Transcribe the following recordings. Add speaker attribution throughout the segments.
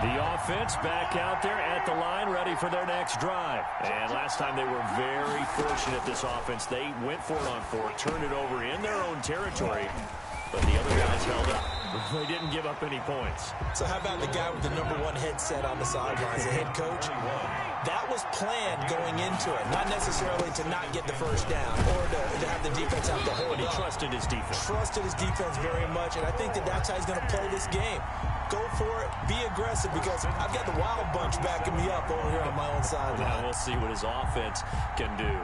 Speaker 1: The offense back out there at the line, ready for their next drive. And last time they were very fortunate, this offense. They went for it on fourth, turned it over in their own territory, but the other guys held up. They didn't give up any points.
Speaker 2: So how about the guy with the #1 headset on the sidelines, the head coach? That was planned going into it, not necessarily to not get the first down or to have the defense have to hold
Speaker 1: But he
Speaker 2: up.
Speaker 1: trusted his defense.
Speaker 2: Trusted his defense very much, and I think that's how he's going to play this game. Go for it, be aggressive, because I've got the Wild Bunch backing me up over here on my own sideline.
Speaker 1: Now we'll see what his offense can do.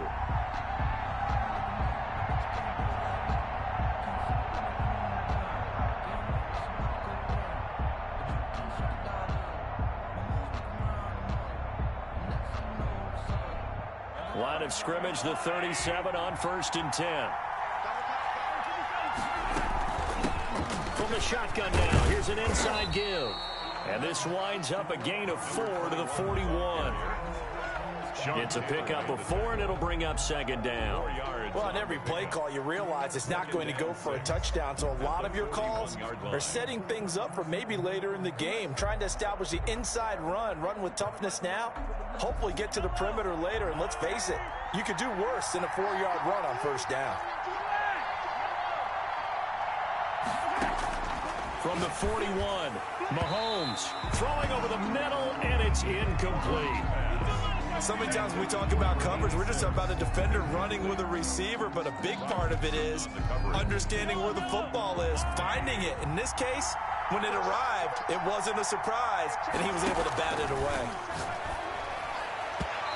Speaker 1: Line of scrimmage, the 37 on 1st and 10. From the shotgun now, here's an inside give. And this winds up a gain of 4 to the 41. It's a pickup of 4, and it'll bring up 2nd down.
Speaker 2: Well, on every play call, you realize it's not going to go for a touchdown, so a lot of your calls are setting things up for maybe later in the game, trying to establish the inside run with toughness now, hopefully get to the perimeter later, and let's face it, you could do worse than a 4-yard run on 1st down.
Speaker 1: From the 41, Mahomes throwing over the middle, and it's incomplete.
Speaker 2: So many times when we talk about coverage, we're just talking about a defender running with a receiver, but a big part of it is understanding where the football is, finding it. In this case, when it arrived, it wasn't a surprise, and he was able to bat it away.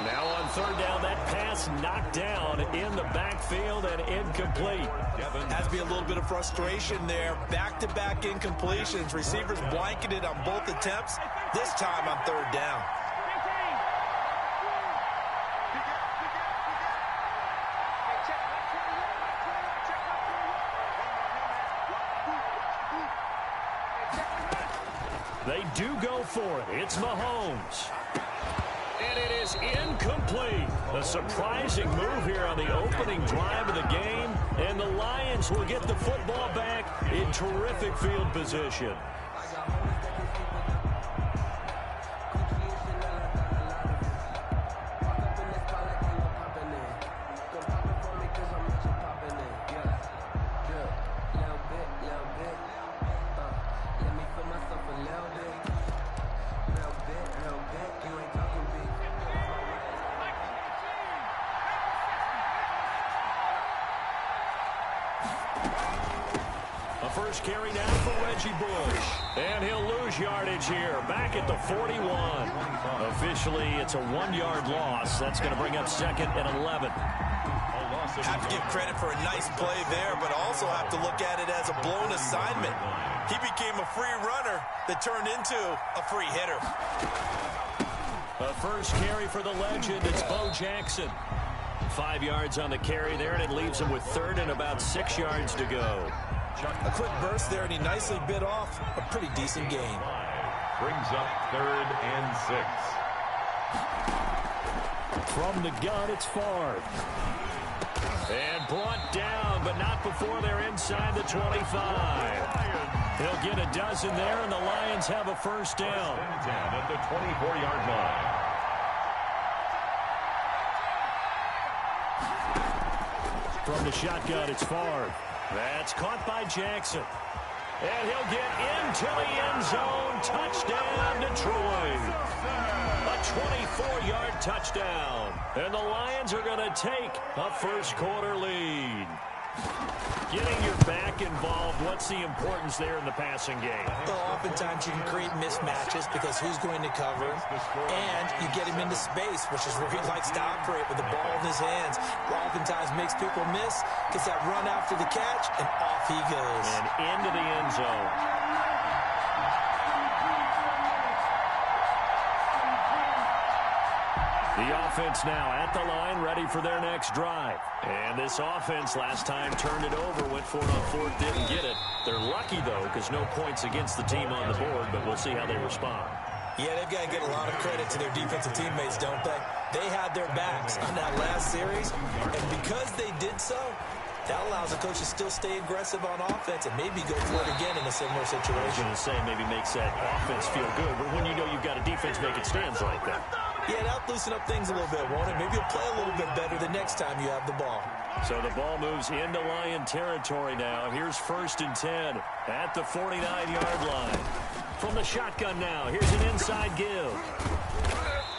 Speaker 1: Now on 3rd down, that pass knocked down in the backfield and incomplete.
Speaker 2: Has to be a little bit of frustration there. Back-to-back incompletions. Receivers blanketed on both attempts, this time on 3rd down.
Speaker 1: They do go for it. It's Mahomes. And it is incomplete. A surprising move here on the opening drive of the game. And the Lions will get the football back in terrific field position. First carry down for Reggie Bush. And he'll lose yardage here. Back at the 41. Officially, it's a 1-yard loss. That's going to bring up 2nd and 11.
Speaker 2: Have to give credit for a nice play there, but also have to look at it as a blown assignment. He became a free runner that turned into a free hitter.
Speaker 1: A first carry for the legend. It's Bo Jackson. 5 yards on the carry there, and it leaves him with 3rd and about 6 yards to go.
Speaker 2: A quick burst there, and he nicely bit off a pretty decent gain.
Speaker 3: Brings up 3rd and 6.
Speaker 1: From the gun, it's Favre. And brought down, but not before they're inside the 25. He'll get a dozen there, and the Lions have a first down.
Speaker 3: At the 24-yard line.
Speaker 1: From the shotgun, it's Favre. That's caught by Jackson. And he'll get into the end zone. Touchdown, Detroit. A 24-yard touchdown. And the Lions are going to take a first-quarter lead. Getting your back involved, what's the importance there in the passing game?
Speaker 2: Well, oftentimes you can create mismatches because who's going to cover, and you get him into space, which is where he likes to operate with the ball in his hands. Oftentimes makes people miss, gets that run after the catch, and off he goes.
Speaker 1: And into the end zone. The offense now at the line, ready for their next drive. And this offense last time turned it over, went for it on 4th, didn't get it. They're lucky, though, because no points against the team on the board, but we'll see how they respond.
Speaker 2: Yeah, they've got to get a lot of credit to their defensive teammates, don't they? They had their backs on that last series, and because they did so, That allows the coach to still stay aggressive on offense and maybe go for it again in a similar
Speaker 1: I was
Speaker 2: situation.
Speaker 1: going to say maybe makes that offense feel good, but when you know you've got a defense making stands like that.
Speaker 2: Yeah, that'll loosen up things a little bit, won't it? Maybe you'll play a little bit better the next time you have the ball.
Speaker 1: So the ball moves into Lion territory now. Here's 1st and 10 at the 49-yard line. From the shotgun now, here's an inside give.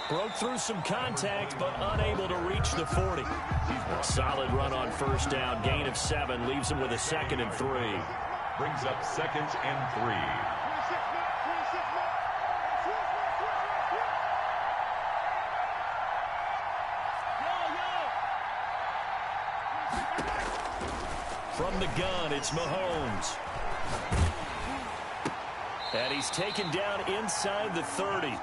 Speaker 1: Broke through some contact, but unable to reach the 40. A solid run on 1st down. Gain of 7 leaves him with a 2nd and 3.
Speaker 3: Brings up 2nd and 3.
Speaker 1: From the gun, it's Mahomes. And he's taken down inside the 30.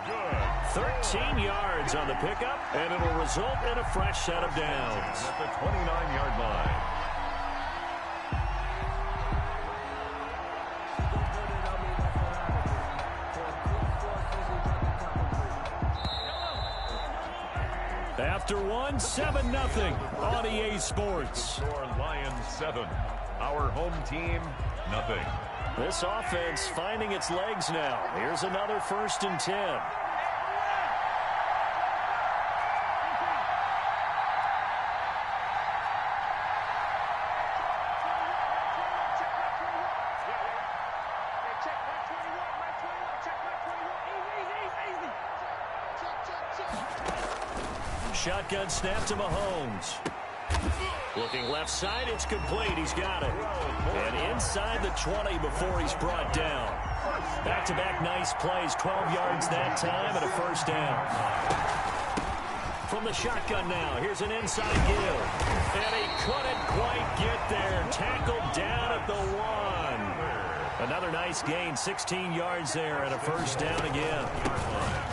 Speaker 1: 13 yards on the pickup, and it'll result in a fresh set of downs.
Speaker 3: At the 29-yard line.
Speaker 1: After one, 7-0 on EA Sports.
Speaker 3: Score Lions 7. Our home team, nothing.
Speaker 1: This offense finding its legs now. Here's another 1st and 10. Shotgun snap to Mahomes. Looking left side, it's complete. He's got it. And inside the 20 before he's brought down. Back-to-back nice plays. 12 yards that time and a 1st down. From the shotgun now, here's an inside give. And he couldn't quite get there. Tackled down at the 1. Another nice gain. 16 yards there and a 1st down again.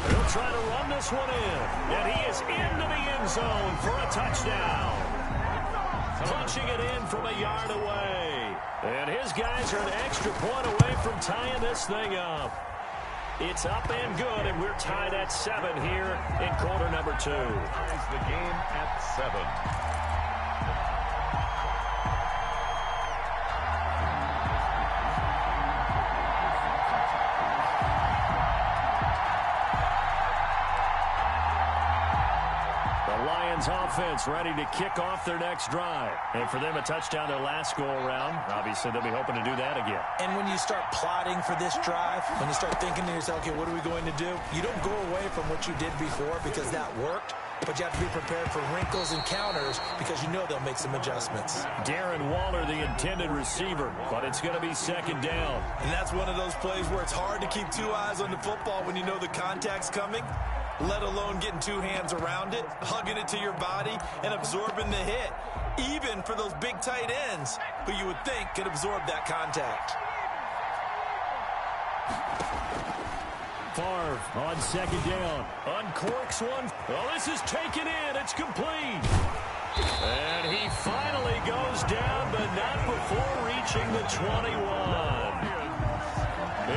Speaker 1: He'll try to run this one in. And he is into the end zone for a touchdown. Punching it in from a yard away. And his guys are an extra point away from tying this thing up. It's up and good, and we're tied at 7 here in quarter number 2.
Speaker 3: Ties the game at 7.
Speaker 1: Offense ready to kick off their next drive. And for them, a touchdown their last go-around. Obviously, they'll be hoping to do that again.
Speaker 2: And when you start plotting for this drive, when you start thinking to yourself, okay, what are we going to do? You don't go away from what you did before because that worked, but you have to be prepared for wrinkles and counters because you know they'll make some adjustments.
Speaker 1: Darren Waller, the intended receiver, but it's going to be 2nd down.
Speaker 2: And that's one of those plays where it's hard to keep 2 eyes on the football when you know the contact's coming, let alone getting 2 hands around it, hugging it to your body, and absorbing the hit, even for those big tight ends who you would think could absorb that contact.
Speaker 1: Favre on 2nd down. Uncorks one. Well, this is taken in. It's complete. And he finally goes down, but not before reaching the 21.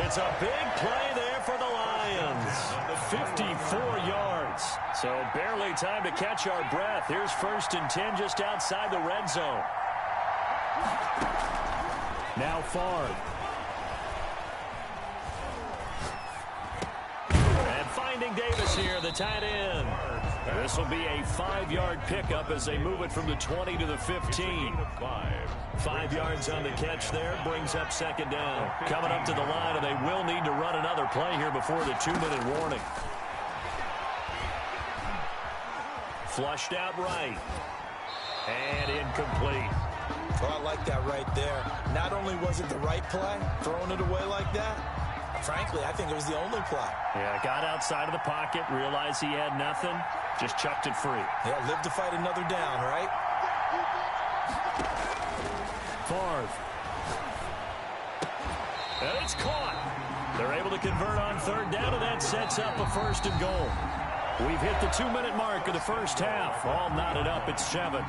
Speaker 1: It's a big play there for the Lions. 54 yards. So barely time to catch our breath. Here's 1st and 10 just outside the red zone. Now Favre. And finding Davis here, the tight end. This will be a 5-yard pickup as they move it from the 20 to the 15. 5 yards on the catch there, brings up 2nd down. Coming up to the line, and they will need to run another play here before the 2-minute warning. Flushed out right. And incomplete.
Speaker 2: Well, I like that right there. Not only was it the right play, throwing it away like that, frankly, I think it was the only play.
Speaker 1: Yeah, got outside of the pocket, realized he had nothing, just chucked it free.
Speaker 2: Yeah, live to fight another down, right?
Speaker 1: Favre. And it's caught. They're able to convert on 3rd down, and that sets up a 1st and goal. We've hit the 2-minute mark of the first half. All knotted up at 7.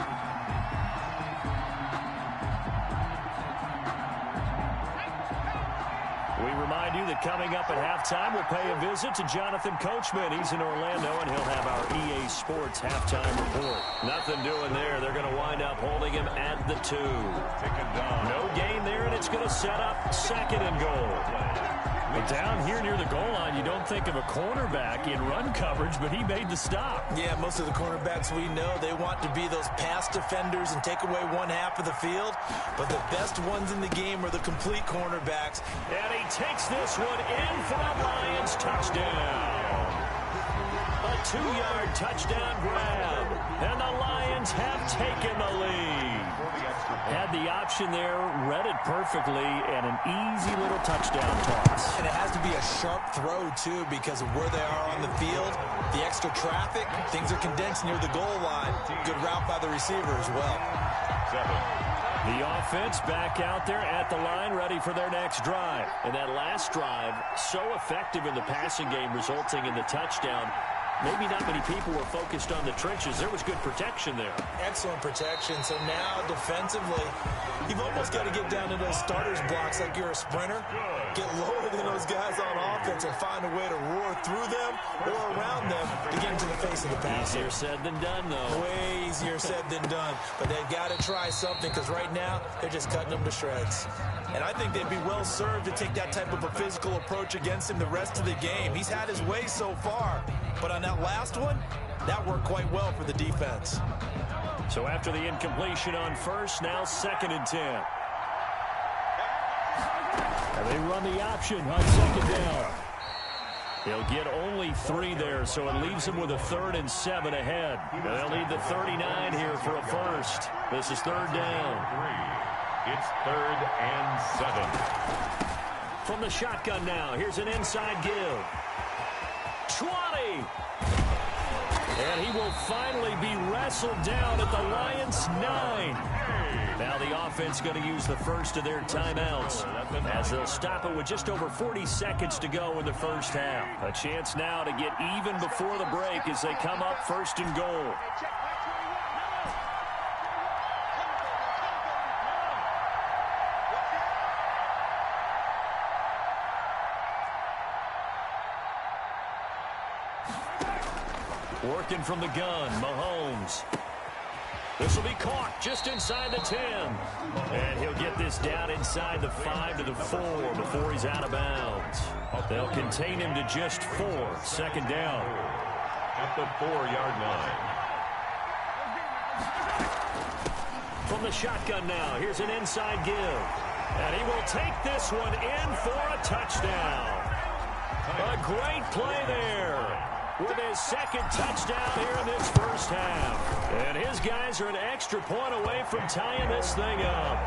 Speaker 1: We remind remind you that coming up at halftime, we'll pay a visit to Jonathan Coachman. He's in Orlando, and he'll have our EA Sports halftime report. Nothing doing there. They're going to wind up holding him at the 2. No gain there, and it's going to set up 2nd and goal.
Speaker 4: But down here near the goal line, you don't think of a cornerback in run coverage, but he made the stop.
Speaker 2: Yeah, most of the cornerbacks we know, they want to be those pass defenders and take away one half of the field. But the best ones in the game are the complete cornerbacks.
Speaker 1: And he takes this one in for a Lions touchdown. A 2-yard touchdown grab. And the Lions have taken the lead. Had the option there, read it perfectly, and an easy little touchdown toss.
Speaker 2: And it has to be a sharp throw, too, because of where they are on the field, the extra traffic, things are condensed near the goal line. Good route by the receiver as well.
Speaker 3: 7.
Speaker 1: The offense back out there at the line, ready for their next drive. And that last drive, so effective in the passing game, resulting in the touchdown. Maybe not many people were focused on the trenches. There was good protection there.
Speaker 2: Excellent protection. So now, defensively, you've almost got to get down to those starters blocks like you're a sprinter. Get lower than those guys on offense and find a way to roar through them or around them to get into the face of the passer.
Speaker 1: Easier said than done, though.
Speaker 2: Way easier said than done. But they've got to try something because right now, they're just cutting them to shreds. And I think they'd be well served to take that type of a physical approach against him the rest of the game. He's had his way so far. But on that last one, that worked quite well for the defense.
Speaker 1: So after the incompletion on first, now 2nd and 10. And they run the option on 2nd down. They'll get only 3 there, so it leaves them with a 3rd and 7 ahead. They'll need the 39 here for a first. This is 3rd down.
Speaker 3: It's 3rd and 7.
Speaker 1: From the shotgun now, here's an inside give. 20. And he will finally be wrestled down at the Lions' 9. Now the offense going to use the first of their timeouts as they'll stop it with just over 40 seconds to go in the first half. A chance now to get even before the break as they come up 1st and goal. Working from the gun, Mahomes. This will be caught just inside the 10. And he'll get this down inside the 5 to the 4 before he's out of bounds. They'll contain him to just 4. 2nd down.
Speaker 3: At the 4-yard line.
Speaker 1: From the shotgun now, here's an inside give. And he will take this one in for a touchdown. A great play there with his 2nd touchdown here in this first half. And his guys are an extra point away from tying this thing up.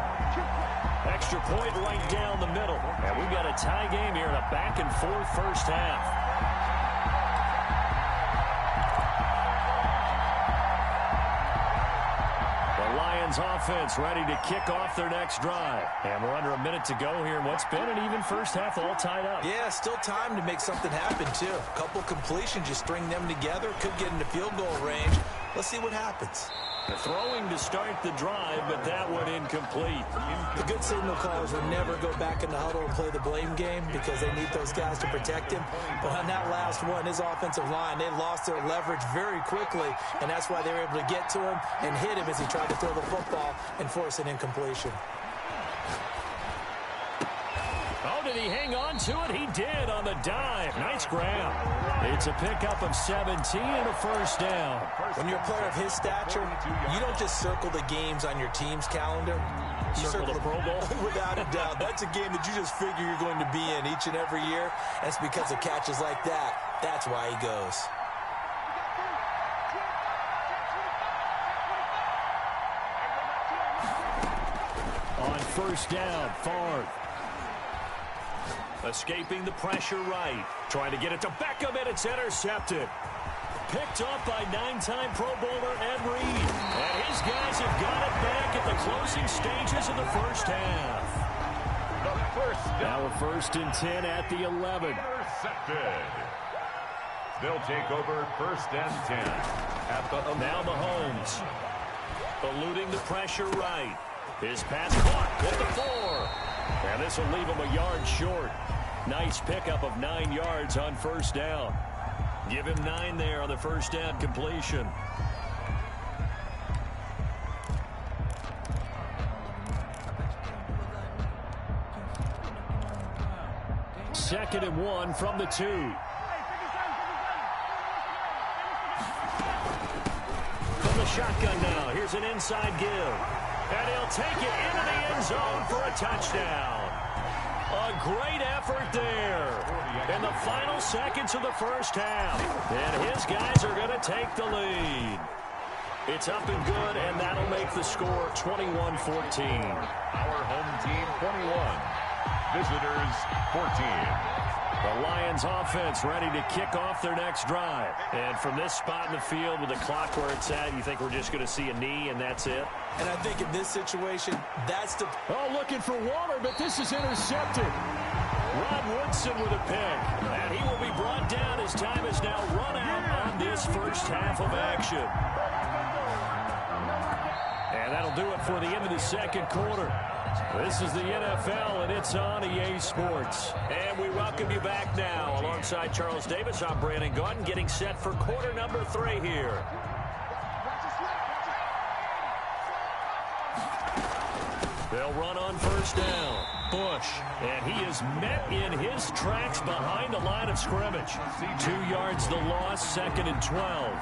Speaker 1: Extra point right down the middle. And we've got a tie game here in a back-and-forth first half. Offense ready to kick off their next drive. And we're under a minute to go here in what's been an even first half, all tied up.
Speaker 2: Yeah, still time to make something happen, too. A couple completions, you string them together, could get into field goal range. Let's see what happens.
Speaker 1: Throwing to start the drive, but that one incomplete.
Speaker 2: The good signal callers would never go back in the huddle and play the blame game because they need those guys to protect him. But on that last one, his offensive line, they lost their leverage very quickly, and that's why they were able to get to him and hit him as he tried to throw the football and force an incompletion.
Speaker 1: Oh, did he hang on to it? He did on the dive. Nice grab. It's a pickup of 17 and a first down.
Speaker 2: When you're a player of his stature, you don't just circle the games on your team's calendar. You
Speaker 1: circle the Pro Bowl?
Speaker 2: Without a doubt. That's a game that you just figure you're going to be in each and every year. And it's because of catches like that. That's why he goes.
Speaker 1: On first down, Favre. Escaping the pressure right. Trying to get it to Beckham, and it's intercepted. Picked up by 9-time Pro Bowler Ed Reed. And his guys have got it back at the closing stages of the first half.
Speaker 3: The first down.
Speaker 1: Now a 1st and 10 at the 11.
Speaker 3: Intercepted. They'll take over 1st and 10 at the 11.
Speaker 1: Now Mahomes. Eluding the pressure right. His pass caught at the 4. And this will leave him a yard short.
Speaker 4: Nice pickup of 9 yards on first down. Give him 9 there on the first down completion. Second and 1 from the 2. From the shotgun now, here's an inside give. And he'll take it into the end zone for a touchdown. A great effort there in the final seconds of the first half. And his guys are going to take the lead. It's up and good, and that'll make the score 21-14.
Speaker 3: Our home team 21. Visitors 14.
Speaker 4: The Lions offense ready to kick off their next drive. And from this spot in the field with the clock where it's at, you think we're just going to see a knee and that's it?
Speaker 2: And I think in this situation, that's the...
Speaker 4: Oh, looking for Waller, but this is intercepted. Rod Woodson with a pick. And he will be brought down as time is now run out on this first half of action. And that'll do it for the end of the second quarter. This is the NFL, and it's on EA Sports. And we welcome you back now. Alongside Charles Davis, I'm Brandon Gaudin, getting set for quarter number 3 here. They'll run on first down. Bush, and he is met in his tracks behind the line of scrimmage. 2 yards the loss, second and 12.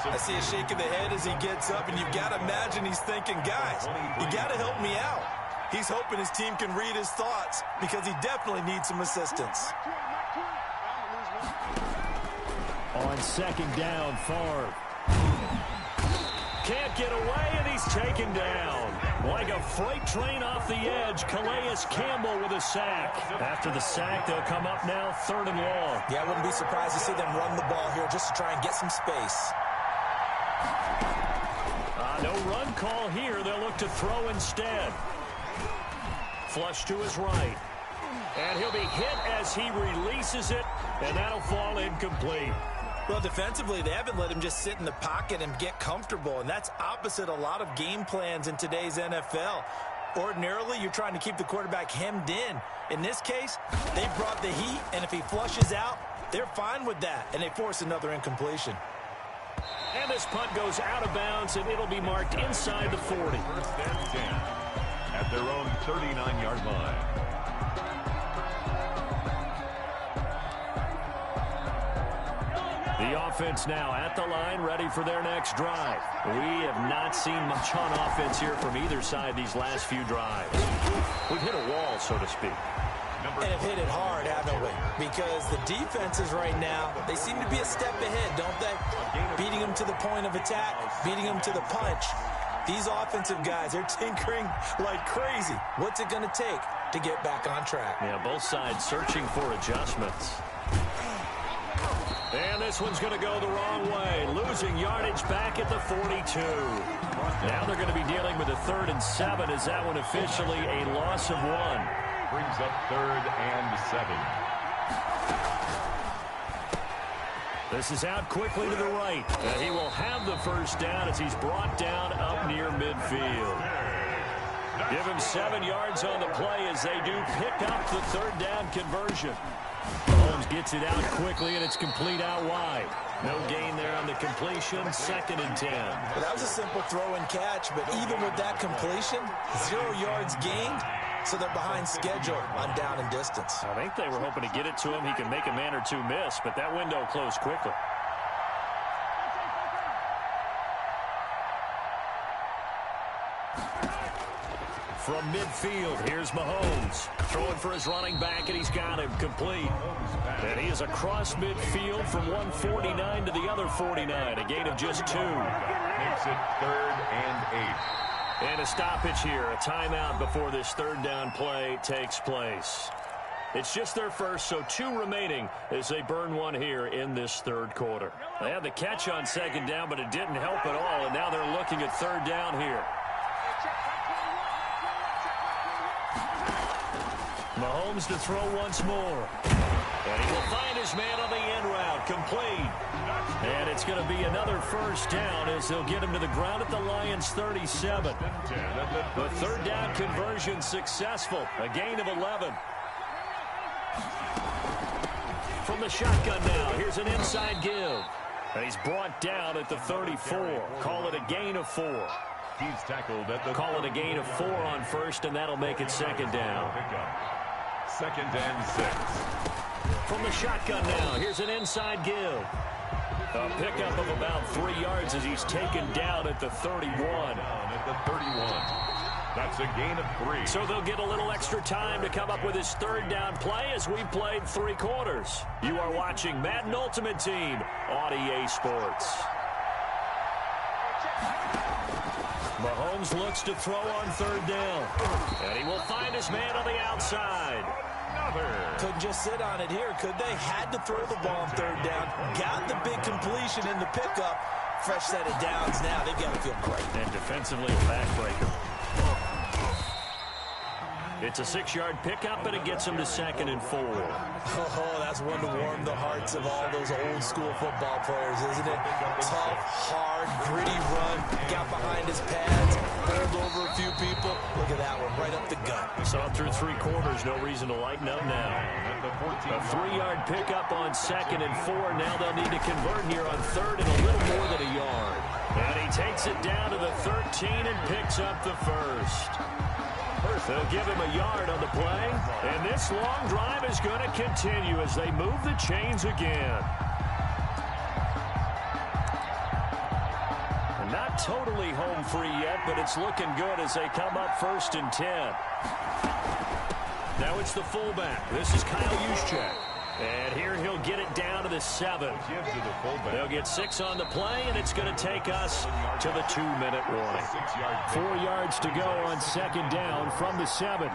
Speaker 2: I see a shake of the head as he gets up, and you've got to imagine he's thinking, guys, you got to help me out. He's hoping his team can read his thoughts because he definitely needs some assistance.
Speaker 4: On second down, Favre. Can't get away, and he's taken down. Like a freight train off the edge, Calais Campbell with a sack. After the sack, they'll come up now, third and long.
Speaker 2: Yeah, I wouldn't be surprised to see them run the ball here just to try and get some space.
Speaker 4: No run call here. They'll look to throw instead. Flush to his right. And he'll be hit as he releases it, and that'll fall incomplete.
Speaker 2: Well, defensively, they haven't let him just sit in the pocket and get comfortable, and that's opposite a lot of game plans in today's NFL. Ordinarily, you're trying to keep the quarterback hemmed in. In this case, they brought the heat, and if he flushes out, they're fine with that, and they force another incompletion.
Speaker 4: And this punt goes out of bounds, and it'll be marked inside the 40.
Speaker 3: First and 10 at their own 39-yard line.
Speaker 4: The offense now at the line, ready for their next drive. We have not seen much on offense here from either side these last few drives. We've hit a wall, so to speak.
Speaker 2: And have hit it hard, haven't we? Because the defenses right now, they seem to be a step ahead, don't they? Beating them to the point of attack, beating them to the punch. These offensive guys, they're tinkering like crazy. What's it going to take to get back on track?
Speaker 4: Yeah, both sides searching for adjustments. And this one's going to go the wrong way. Losing yardage back at the 42. Now they're going to be dealing with a 3rd and 7. Is that one officially a loss of 1?
Speaker 3: Brings up 3rd and 7.
Speaker 4: This is out quickly to the right. And he will have the first down as he's brought down up near midfield. Give him 7 yards on the play as they do pick up the 3rd down conversion. Holmes gets it out quickly, and it's complete out wide. No gain there on the completion, 2nd and 10.
Speaker 2: Well, that was a simple throw and catch, but even with that completion, 0 yards gained, so they're behind schedule on down and distance.
Speaker 4: I think they were hoping to get it to him. He can make a man or two miss, but that window closed quickly. From midfield, here's Mahomes. Throwing for his running back, and he's got him complete. And he is across midfield from 149 to the other 49. A gain of just 2.
Speaker 3: Makes it 3rd and 8.
Speaker 4: And a stoppage here. A timeout before this 3rd down play takes place. It's just their first, so 2 remaining as they burn one here in this 3rd quarter. They had the catch on 2nd down, but it didn't help at all, and now they're looking at 3rd down here. Mahomes to throw once more. And he will find his man on the end route. Complete. And it's going to be another first down as they'll get him to the ground at the Lions' 37. The 3rd down conversion successful. A gain of 11. From the shotgun now, here's an inside give. And he's brought down at the 34. Call it a gain of 4.
Speaker 3: He's tackled at the
Speaker 4: Call it a gain of 4 on first, and that'll make it second down.
Speaker 3: Second and 6.
Speaker 4: From the shotgun now, here's an inside give. A pickup of about 3 yards as he's taken down at the 31.
Speaker 3: At the 31. That's a gain of 3.
Speaker 4: So they'll get a little extra time to come up with his third down play as we played 3 quarters. You are watching Madden Ultimate Team on EA Sports. Mahomes looks to throw on third down. And he will find his man on the outside.
Speaker 2: Couldn't just sit on it here, could they? Had to throw the ball on third down. Got the big completion in the pickup. Fresh set of downs now. They've got to feel great.
Speaker 4: And defensively, a backbreaker. It's a 6-yard pickup, and it gets him to 2nd and 4.
Speaker 2: Oh, that's one to warm the hearts of all those old-school football players, isn't it? Tough, hard, gritty run. Got behind his pads, bowled over a few people. Look at that one, right up the gut.
Speaker 4: Saw through 3 quarters, no reason to lighten up now. A 3-yard pickup on 2nd and 4. Now they'll need to convert here on 3rd and a little more than a yard. And he takes it down to the 13 and picks up the first. They'll give him a yard on the play, and this long drive is going to continue as they move the chains again. Not totally home free yet, but it's looking good as they come up 1st and 10. Now it's the fullback. This is Kyle Juszczyk. And here he'll get it down to the 7. They'll get 6 on the play, and it's going to take us to the 2-minute warning. 4 yards to go on 2nd down from the 7.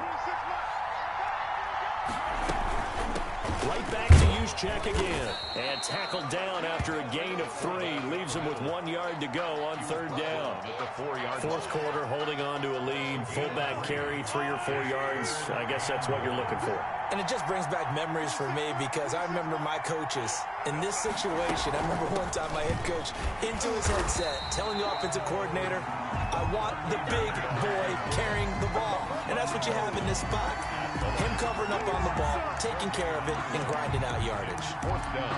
Speaker 4: Right back to Juszczyk again. And tackled down after a gain of 3. Leaves him with 1 yard to go on 3rd down. 4th quarter, holding on to a lead. Fullback carry, 3 or 4 yards. I guess that's what you're looking for.
Speaker 2: And it just brings back memories for me because I remember my coaches in this situation. I remember one time my head coach into his headset telling the offensive coordinator, I want the big boy carrying the ball. And that's what you have in this spot. Him covering up on the ball, taking care of it, and grinding out yardage.
Speaker 3: 4th down.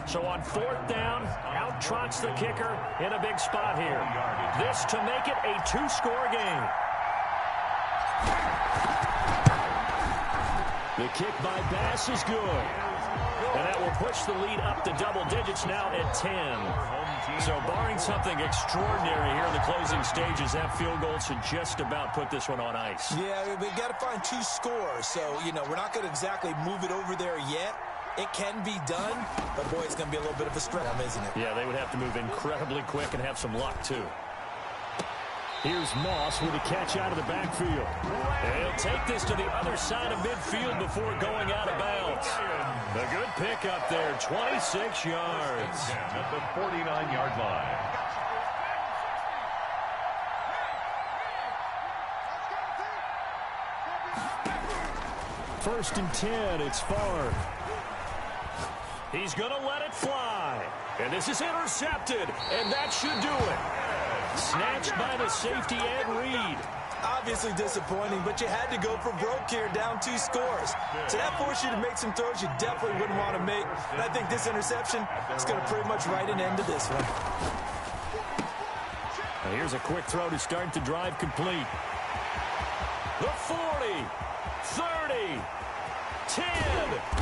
Speaker 4: So on 4th down, out trots the kicker in a big spot here. This to make it a 2-score game. The kick by Bass is good. And that will push the lead up to double digits now at 10. So barring something extraordinary here in the closing stages, that field goal should just about put this one on ice.
Speaker 2: Yeah, we've got to find 2 scores. So, we're not going to exactly move it over there yet. It can be done, but, boy, it's going to be a little bit of a stretch, isn't it?
Speaker 4: Yeah, they would have to move incredibly quick and have some luck, too. Here's Moss with a catch out of the backfield. And he'll take this to the other side of midfield before going out of bounds. A good pickup there, 26 yards.
Speaker 3: At the 49-yard line.
Speaker 4: First and 10, it's Favre. He's going to let it fly. And this is intercepted, and that should do it. Snatched by the safety, Ed Reed.
Speaker 2: Obviously disappointing, but you had to go for broke here, down 2 scores. So that forced you to make some throws you definitely wouldn't want to make. And I think this interception is going to pretty much write an end to this one.
Speaker 4: Now here's a quick throw to start the drive complete. The 40, 30, 10.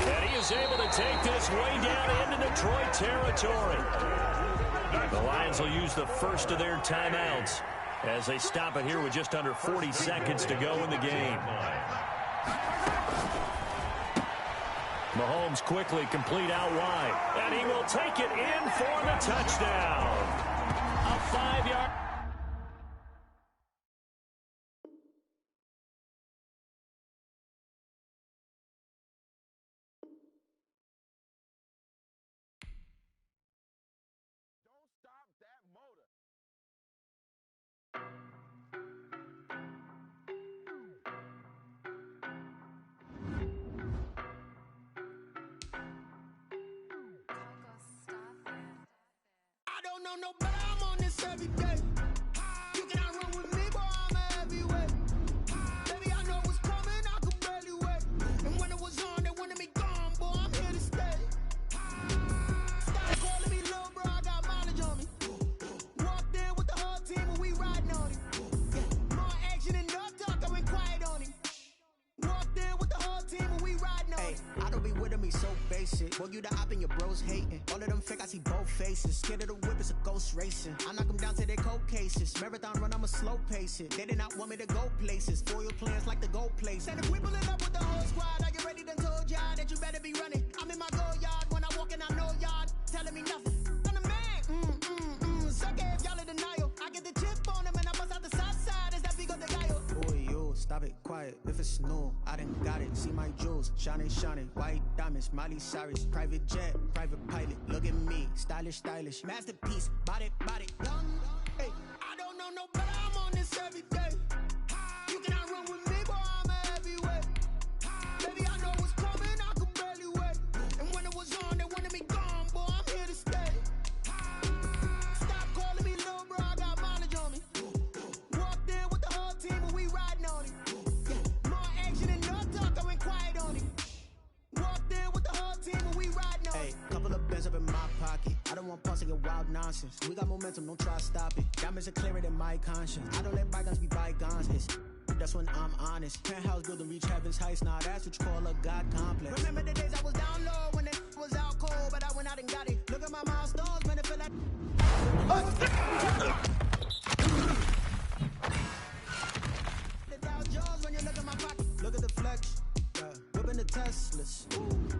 Speaker 4: And he is able to take this way down into Detroit territory. The Lions will use the first of their timeouts as they stop it here with just under 40 seconds to go in the game. Mahomes quickly complete out wide. And he will take it in for the touchdown. A 5-yard...
Speaker 5: don't know no better, I'm on this every day. You cannot run with me, boy, I'm a heavyweight. Baby, I know what's coming, I could barely wait. And when it was on, they wanted me gone, boy, I'm here to stay. Stop calling me little bro, I got mileage on me. Walked in with the whole team and we riding on it. Yeah, more action and no talk, I went quiet on him. Walked in with the whole team and we riding on it.
Speaker 6: I don't be with me so basic. Boy, you the op and your bros hating. All of them fake, I see both faces. Scared of the whip, it's a ghost racing. I knock them down to their cold cases. Marathon run, I'ma slow pace it. They did not want me to go places. Foil plans like the go place.
Speaker 5: Said if we pulling up with the whole squad, are you ready? Done told y'all that you better be running. I'm in my go yard when I walk in, I know y'all telling me nothing. I'm the man. Suck it if y'all in denial. I get the chip on him and I bust out the south side. Is that Vigo the Gallo?
Speaker 6: Boy, yo, stop it, quiet. If it's new, I done got it. See my jewels, shining, shining. White diamonds, Miley Cyrus. Private jet, private pilot. Look at me, stylish, stylish. Masterpiece, body, body. Young,
Speaker 5: hey, I don't know no better, I'm on this every day. You cannot run with me, boy, I'm a heavyweight. Baby, I know what's coming, I could barely wait. And when it was on, they wanted me gone, boy, I'm here to stay. Stop calling me little bro, I got mileage on me. Walked in with the whole team and we riding on it. Yeah, more action and no talk, I went quiet on it. Walked in with the whole team and we riding on it.
Speaker 6: hey, couple of bands up in my pocket. I don't want pause to get wild nonsense. We got momentum, don't try to stop it. Diamonds are clearer than my conscience. I don't let bygones be bygones. That's when I'm honest. Penthouse building reach heaven's heights. Now that's what you call a God complex.
Speaker 5: Remember the days I was down low when it was out cold, but I went out and got it. Look at my milestones, man, it feel like the Dow Jones when you look at my pocket.
Speaker 6: Look at the flex. Whipping the Teslas.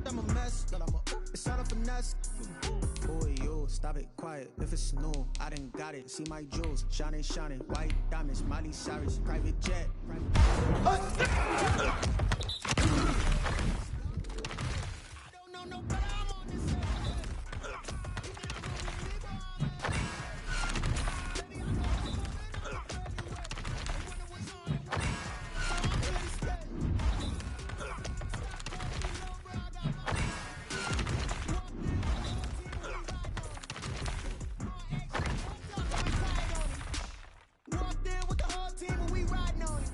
Speaker 6: I'm a mess, but it's all a finesse. Boy, yo, stop it, quiet. If it's new, I done got it. See my jewels, shining, shining. White diamonds, Miley Cyrus. Private jet.
Speaker 5: I don't know no better, I'm on this every day. You cannot run with me, boy, I'm a heavyweight. Baby, I know what's coming, I could barely wait. And when it was on, they wanted me gone, boy, I'm here to stay. Walked in with the whole team and we riding on it.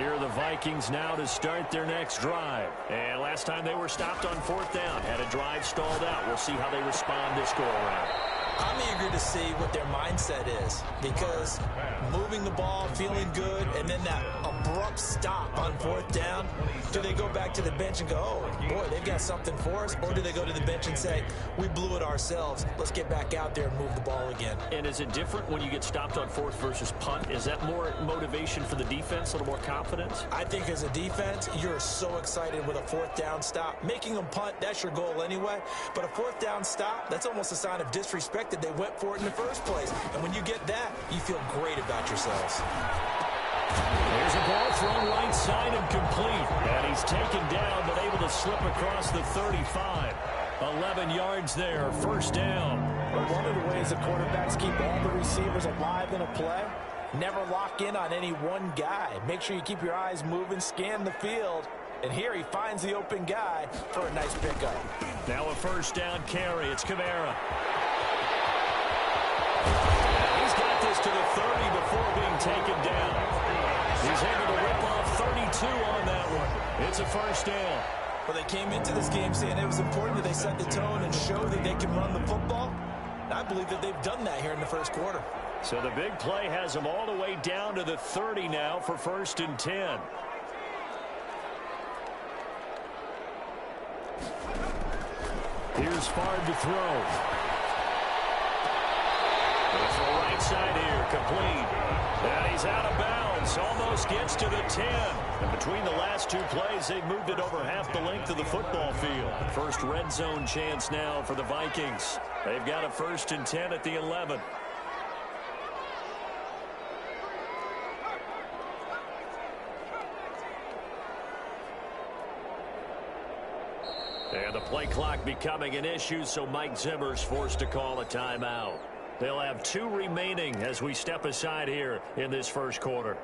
Speaker 4: Here are the Vikings now to start their next drive. And last time they were stopped on 4th down, had a drive stalled out. We'll see how they respond this go-around.
Speaker 2: I'm eager to see what their mindset is, because moving the ball, feeling good, and then that abrupt stop on 4th down, do they go back to the bench and go, oh, boy, they've got something for us, or do they go to the bench and say, we blew it ourselves, let's get back out there and move the ball again?
Speaker 4: And is it different when you get stopped on 4th versus punt? Is that more motivation for the defense, a little more confidence?
Speaker 2: I think as a defense, you're so excited with a 4th down stop. Making them punt, that's your goal anyway, but a 4th down stop, that's almost a sign of disrespect that they went for it in the first place. And when you get that, you feel great about yourselves.
Speaker 4: There's a ball thrown right side and complete. And he's taken down, but able to slip across the 35. 11 yards there, 1st down.
Speaker 2: One of the ways the quarterbacks keep all the receivers alive in a play, never lock in on any one guy. Make sure you keep your eyes moving, scan the field. And here he finds the open guy for a nice pickup.
Speaker 4: Now a 1st down carry. It's Kamara. He's got this to the 30 before being taken down. He's able to rip off 32 on that one. It's a 1st down.
Speaker 2: Well, they came into this game saying it was important that they set the tone and show that they can run the football. And I believe that they've done that here in the first quarter.
Speaker 4: So the big play has them all the way down to the 30 now for 1st and 10. Here's Favre to throw. It's the right side here, complete. And he's out of bounds, almost gets to the 10. And between the last two plays, they've moved it over half the length of the football field. First red zone chance now for the Vikings. They've got a 1st and 10 at the 11. And the play clock becoming an issue, so Mike Zimmer's forced to call a timeout. They'll have 2 remaining as we step aside here in this first quarter.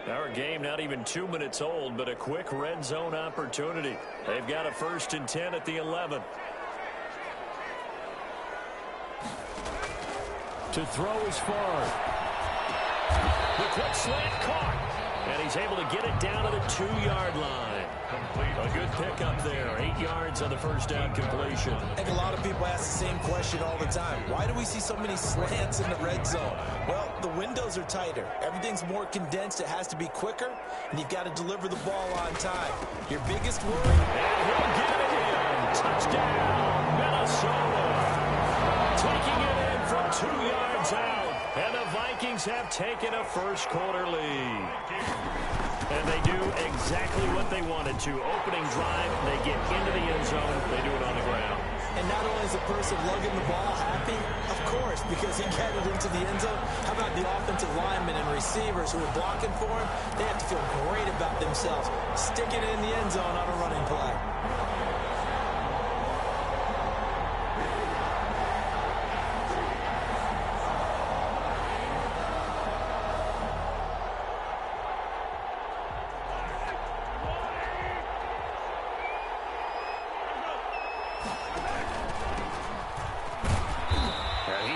Speaker 4: Our game not even 2 minutes old, but a quick red zone opportunity. They've got a 1st and 10 at the 11. To throw is Favre. The quick slant caught. And he's able to get it down to the 2-yard line. A good pickup there. 8 yards on the 1st down completion.
Speaker 2: I think a lot of people ask the same question all the time. Why do we see so many slants in the red zone? Well, the windows are tighter. Everything's more condensed. It has to be quicker, and you've got to deliver the ball on time. Your biggest worry?
Speaker 4: And he'll get it in. Touchdown, Minnesota. Taking it in from 2 yards out. And the Vikings have taken a first quarter lead. And they do exactly what they wanted to. Opening drive, they get into the end zone. They do it on the ground.
Speaker 2: And not only is the person lugging the ball happy, of course, because he got it into the end zone. How about the offensive linemen and receivers who are blocking for him? They have to feel great about themselves, sticking it in the end zone on a running play.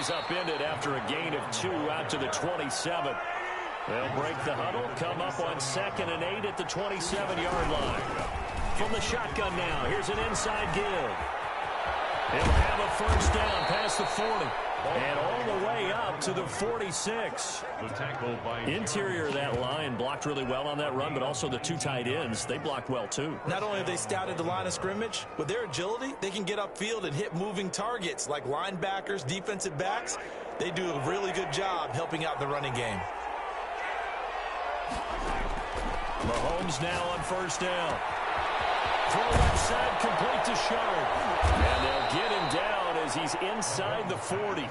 Speaker 4: Upended after a gain of 2 out to the 27. They'll break the huddle, come up on 2nd and 8 at the 27-yard line. From the shotgun now, here's an inside give. He'll have a 1st down past the 40. And all the way up to the 46. Interior of that line blocked really well on that run, but also the 2 tight ends, they blocked well too.
Speaker 2: Not only have they scouted the line of scrimmage, with their agility, they can get upfield and hit moving targets like linebackers, defensive backs. They do a really good job helping out the running game.
Speaker 4: Mahomes now on 1st down. Throw left side, complete to Show. And they'll get him down as he's inside the 40.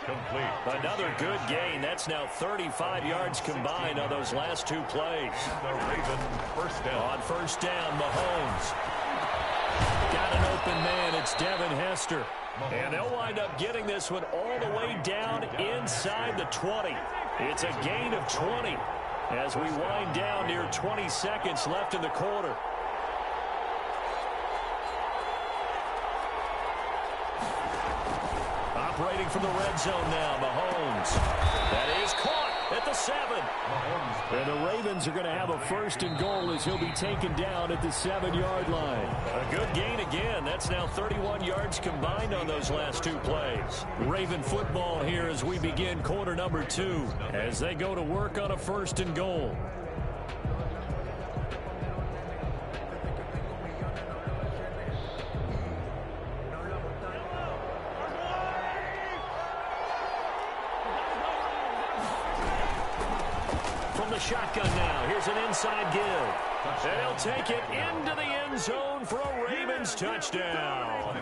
Speaker 3: Complete.
Speaker 4: Another good gain. That's now 35 yards combined on those last 2 plays.
Speaker 3: The Ravens 1st down.
Speaker 4: On 1st down, Mahomes. Got an open man. It's Devin Hester. And they'll wind up getting this one all the way down inside the 20. It's a gain of 20 as we wind down near 20 seconds left in the quarter. operating from the red zone now. Mahomes. That is caught at the 7. And the Ravens are going to have a 1st and goal as he'll be taken down at the 7-yard line. A good gain again. That's now 31 yards combined on those last 2 plays. Raven football here as we begin quarter number 2 as they go to work on a 1st and goal. Shotgun now. Here's an inside give. And he'll take it into the end zone for a Ravens touchdown.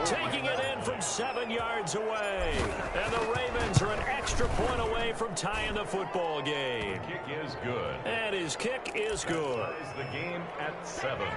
Speaker 4: Taking it in from 7 yards away. And the Ravens are an extra point away from tying the football game.
Speaker 3: Kick is good.
Speaker 4: And his kick is good.
Speaker 3: Ties the game at 7.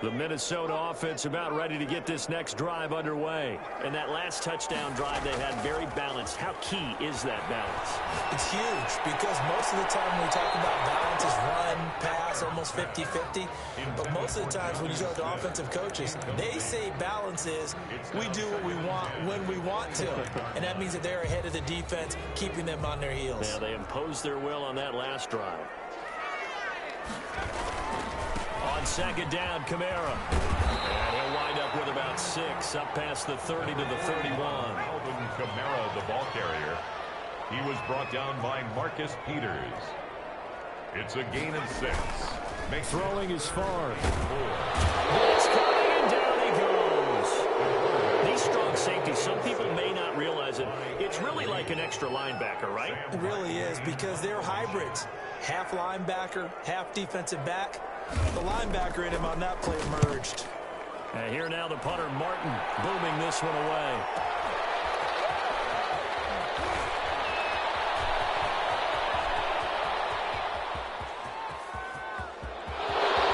Speaker 4: The Minnesota offense about ready to get this next drive underway. And that last touchdown drive they had very balanced. How key is that balance?
Speaker 2: It's huge because most of the time when we talk about balance is run, pass, almost 50-50. But most of the times when you talk to offensive coaches, they say balance is we do what we want when we want to. And that means that they're ahead of the defense, keeping them on their heels.
Speaker 4: Yeah, they imposed their will on that last drive. On 2nd down, Kamara. And he'll wind up with about 6, up past the 30 to the 31.
Speaker 3: Alvin Kamara, the ball carrier. He was brought down by Marcus Peters. It's a gain of 6.
Speaker 4: Throwing is far. It's coming, and down he goes. These strong safeties, some people may not realize it. It's really like an extra linebacker, right?
Speaker 2: It really is because they're hybrids. Half linebacker, half defensive back. The linebacker in him on that play emerged.
Speaker 4: And here now the punter, Martin, booming this one away.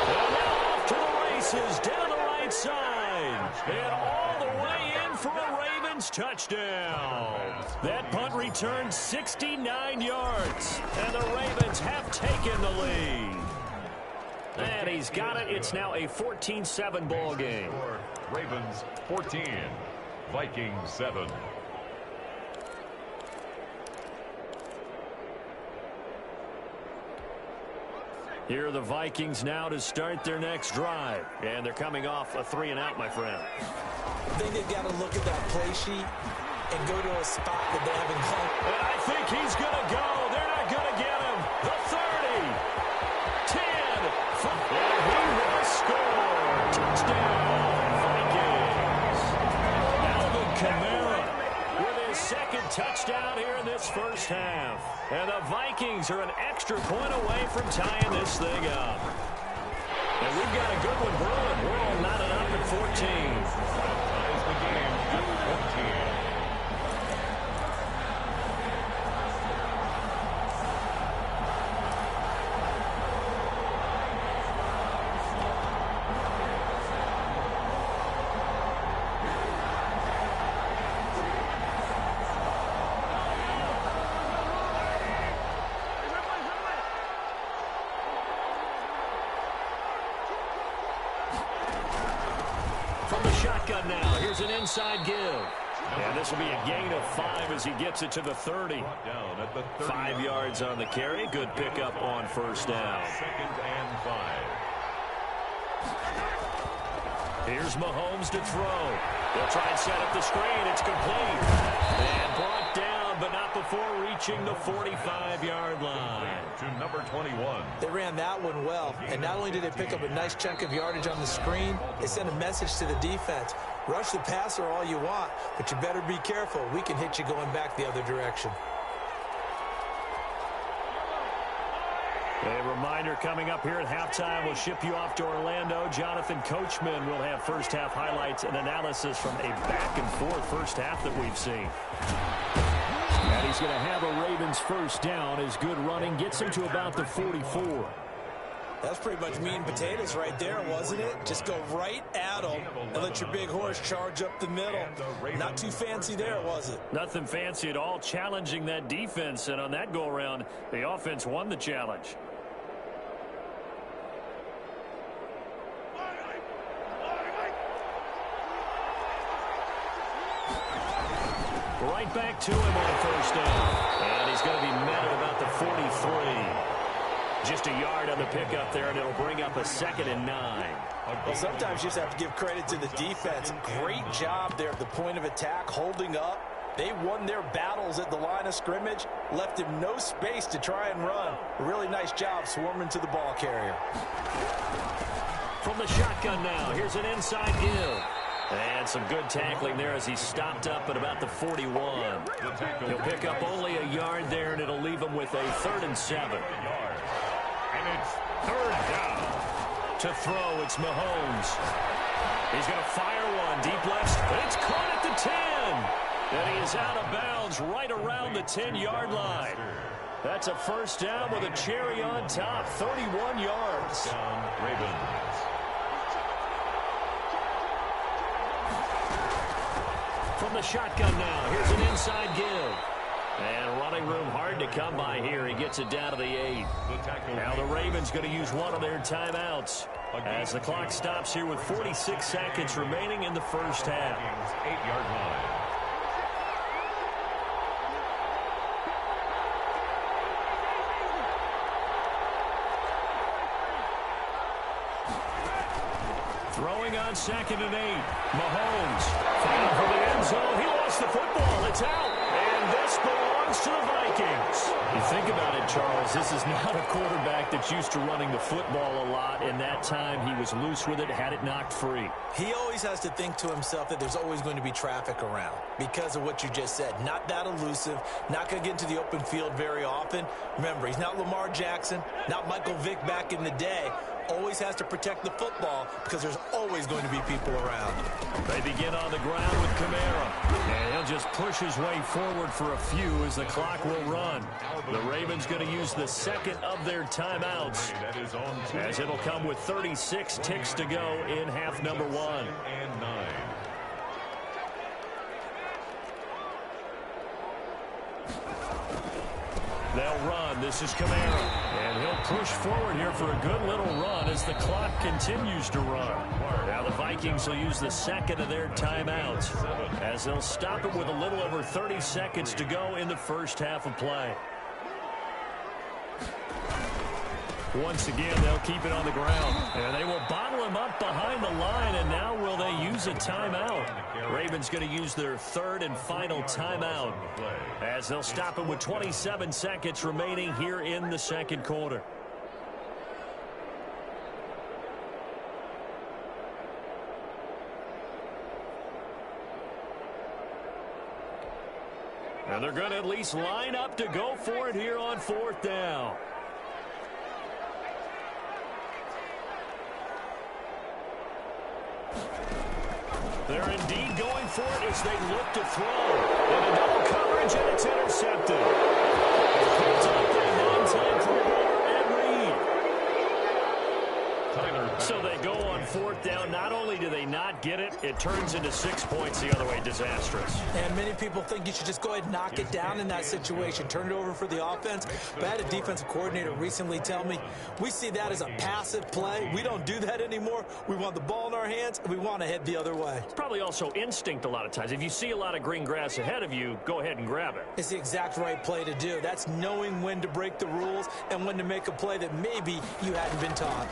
Speaker 4: And now off to the races, down the right side. And all the way in for a Ravens touchdown. That punt returned 69 yards. And the Ravens have taken the lead. And he's got it. It's now a 14-7 ball game.
Speaker 3: Ravens 14, Vikings 7.
Speaker 4: Here are the Vikings now to start their next drive. And they're coming off a 3-and-out, my friend.
Speaker 2: I think they've got to look at that play sheet and go to a spot that they haven't gone.
Speaker 4: And I think he's going to go. They're not going to get him. The 30. 10. And he will score. Touchdown, Vikings. Alvin Kamara with his 2nd touchdown here in this first half. And the Vikings are an extra point away from tying this thing up. And we've got a good one brewing. We're all knotted up at 14.
Speaker 3: Ties the game at 14.
Speaker 4: Shotgun now. Here's an inside give. And this will be a gain of 5 as he gets it to the 30. 5 yards on the carry. Good pickup on 1st down.
Speaker 3: 2nd and 5.
Speaker 4: Here's Mahomes to throw. They'll try and set up the screen. It's complete. And brought down, but not before reaching the 45-yard line.
Speaker 3: To number 21.
Speaker 2: They ran that one well, and not only did they pick up a nice chunk of yardage on the screen, they sent a message to the defense. Rush the passer all you want, but you better be careful. We can hit you going back the other direction.
Speaker 4: A reminder coming up here at halftime. We'll ship you off to Orlando. Jonathan Coachman will have first-half highlights and analysis from a back-and-forth first half that we've seen. And he's going to have a Ravens first down as good running gets him to about the 44.
Speaker 2: That's pretty much meat and potatoes right there, wasn't it? Just go right at them and let your big horse charge up the middle. Not too fancy there, was it?
Speaker 4: Nothing fancy at all, challenging that defense. And on that go-around, the offense won the challenge. Right back to him on first down. And he's going to be met at about the 43. Just a yard on the pickup there, and it'll bring up a 2nd and 9.
Speaker 2: Well, sometimes you just have to give credit to the defense. Great job there at the point of attack, holding up. They won their battles at the line of scrimmage, left him no space to try and run. A really nice job swarming to the ball carrier.
Speaker 4: From the shotgun now, here's an inside give. And some good tackling there as he stopped up at about the 41. He'll pick up only a yard there, and it'll leave him with a 3rd and 7.
Speaker 3: And it's 3rd down.
Speaker 4: To throw, it's Mahomes. He's going to fire one deep left. It's caught at the 10. And he is out of bounds right around the 10-yard line. That's a first down with a cherry on top, 31 yards.
Speaker 3: Down, Ravens.
Speaker 4: From the shotgun now, here's an inside give. And running room hard to come by here. He gets it down to the 8. Now the Ravens going to use one of their timeouts as the clock stops here with 46 seconds remaining in the first half.
Speaker 3: 8-yard line.
Speaker 4: Throwing on 2nd and 8. Mahomes fighting for the end zone. He lost the football. It's out. And this belongs to the Vikings. You think about it, Charles. This is not a quarterback that's used to running the football a lot. And that time he was loose with it, had it knocked free.
Speaker 2: He always has to think to himself that there's always going to be traffic around because of what you just said. Not that elusive, not going to get into the open field very often. Remember, he's not Lamar Jackson, not Michael Vick back in the day. Always has to protect the football because there's always going to be people around.
Speaker 4: They begin on the ground with Kamara. And he'll just push his way forward for a few as the clock will run. The Ravens going to use the 2nd of their timeouts as it'll come with 36 ticks to go in half number 1.
Speaker 3: And 9.
Speaker 4: They'll run. This is Kamara. And he'll push forward here for a good little run as the clock continues to run. Now the Vikings will use the 2nd of their timeouts as they'll stop it with a little over 30 seconds to go in the first half of play. Once again, they'll keep it on the ground. And they will bottle him up behind the line. And now will they use a timeout? Ravens going to use their 3rd and final timeout as they'll stop it with 27 seconds remaining here in the 2nd quarter. And they're going to at least line up to go for it here on 4th down. They're indeed going for it as they look to throw. And a double coverage, and it's intercepted. Picked up by non-time thrower and Reed. So they go on 4th down. Not only do they not get it, it turns into 6 points the other way. Disastrous.
Speaker 2: And many people think you should just go ahead and knock it down in that situation. Turn it over for the offense. But I had a defensive coordinator recently tell me, we see that as a passive play. We don't do that anymore. We want the ball in our hands, and we want to head the other way.
Speaker 4: It's probably also instinct a lot of times. If you see a lot of green grass ahead of you, go ahead and grab it.
Speaker 2: It's the exact right play to do. That's knowing when to break the rules and when to make a play that maybe you hadn't been taught.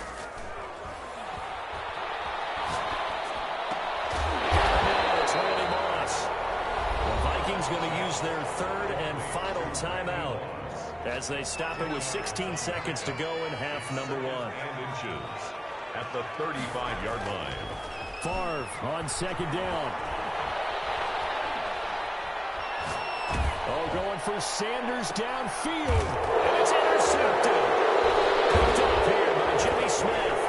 Speaker 4: Going to use their 3rd and final timeout as they stop it with 16 seconds to go in half number 1.
Speaker 3: And inches at the 35-yard line.
Speaker 4: Favre on 2nd down. Oh, going for Sanders downfield. And it's intercepted. Picked up here by Jimmy Smith.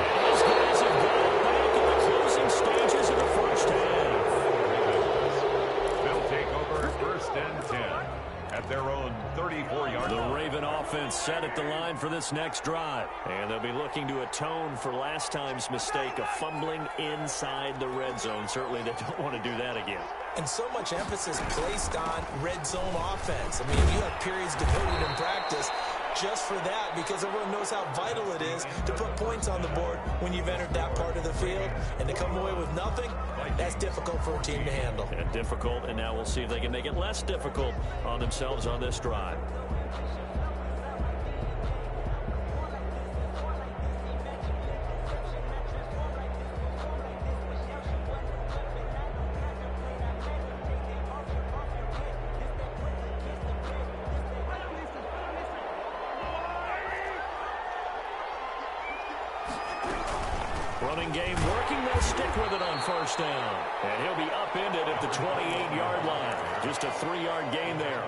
Speaker 4: And his guys have got it back in the closing stages of the first half.
Speaker 3: Take over 1st and 10 at their own 34-yard line.
Speaker 4: The Raven offense set at the line for this next drive. And they'll be looking to atone for last time's mistake of fumbling inside the red zone. Certainly they don't want to do that again.
Speaker 2: And so much emphasis placed on red zone offense. I mean, you have periods devoted in practice just for that, because everyone knows how vital it is to put points on the board when you've entered that part of the field. And to come away with nothing, that's difficult for a team to handle.
Speaker 1: And difficult, and now we'll see if they can make it less difficult on themselves on this drive. Running game working. They'll stick with it on first down. And he'll be upended at the 28-yard line. Just a 3-yard gain there.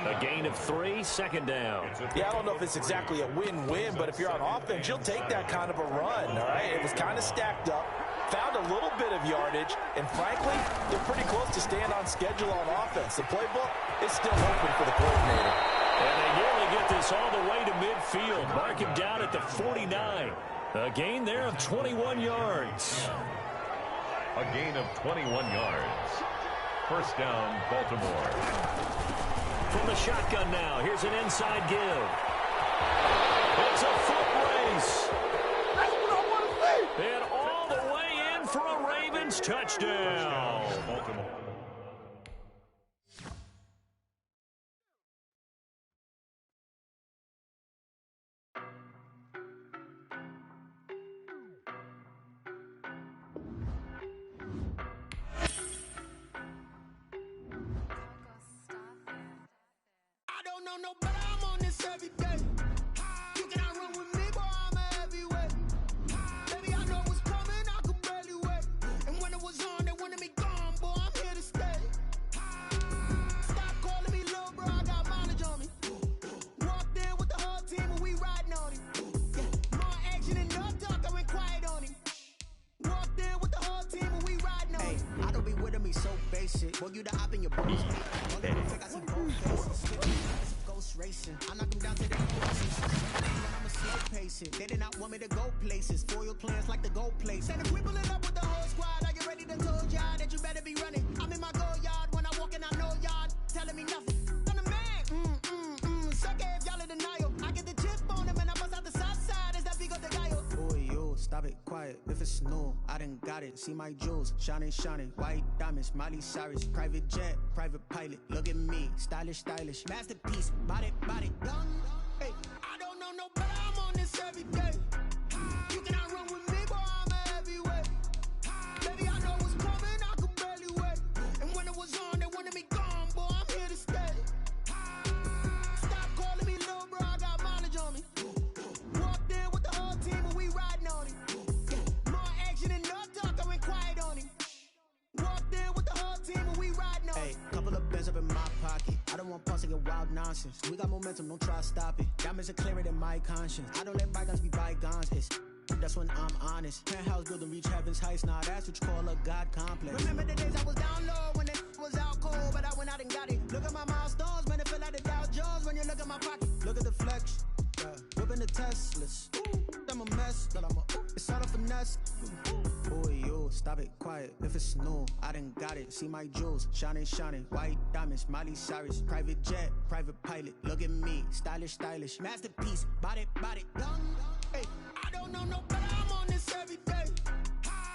Speaker 1: A gain of 3, second down.
Speaker 2: Yeah, I don't know if it's exactly a win-win, but if you're on offense, you'll take that kind of a run, all right? It was kind of stacked up, found a little bit of yardage, and frankly, they're pretty close to staying on schedule on offense. The playbook is still open for the coordinator.
Speaker 1: And they nearly get this all the way to midfield. Mark him down at the 49. A gain there of 21 yards.
Speaker 3: A gain of 21 yards. First down, Baltimore.
Speaker 1: From the shotgun now, here's an inside give. It's a foot race.
Speaker 5: That's what I want to see.
Speaker 1: And all the way in for a Ravens touchdown.
Speaker 3: Baltimore.
Speaker 5: I don't know no better, I'm on this every day. You cannot run with me, boy, I'm a heavyweight. Baby, I know what's coming, I could barely wait. And when it was on, they wanted me gone, boy, I'm here to stay. Stop calling me little bro, I got mileage on me. Walked in with the whole team and we riding on him. Yeah, more action and no talk, I went quiet on him. Walked in with the whole team and we riding on him.
Speaker 6: I don't be with me so basic. Boy, you the op in your bros. I see both faces. Ghost racing. I knock them down to their places. I'm a slow pacing. They did not want me to go places. Foil plans like the gold place.
Speaker 5: And if we pulling up with the whole squad, I get ready to tell y'all that you better be running. I'm in my go yard when I walk in, I know y'all telling me nothing. I'm the man. Suck it if y'all in denial. I get the chip on him and I bust out the south side. Is that big of the guy?
Speaker 6: Boy, yo, stop it, quiet. If it's new, I done got it. See my jewels, shining, shining. White diamonds, Miley Cyrus. Private jet, private pilot. Look at me, stylish, stylish. Masterpiece, body, young.
Speaker 5: Hey, I don't know no better, I'm on this every day. You cannot run with me, boy, I'm a heavyweight. Baby, I know what's coming, I could barely wait. And when it was on, they wanted me gone, boy, I'm here to stay. Stop calling me little bro, I got mileage on me. Walked in with the whole team and we riding on him. Yeah, more action and no talk, I went quiet on him. Walked in with the whole team and we riding on him.
Speaker 6: Hey, couple of bins up in my pocket. I don't want pulse to get wild nonsense. We got momentum, don't try to stop it. Diamonds are clearer than my conscience. I don't let bygones be bygones. That's when I'm honest. Penthouse building reach heaven's heights. Now that's what you call a God complex.
Speaker 5: Remember the days I was down low when it was out cold, but I went out and got it. Look at my milestones, man, it feel like the Dow Jones when you look at my pocket.
Speaker 6: Look at the flex. Yeah. Whipping the Teslas. I'm a mess, but it's all a finesse. Boy, yo, stop it, quiet. If it's new, I done got it. See my jewels, shining, shining. White diamonds, Miley Cyrus. Private jet, private pilot. Look at me, stylish, stylish. Masterpiece, body, young.
Speaker 5: Hey, I don't know no better, I'm on this every day.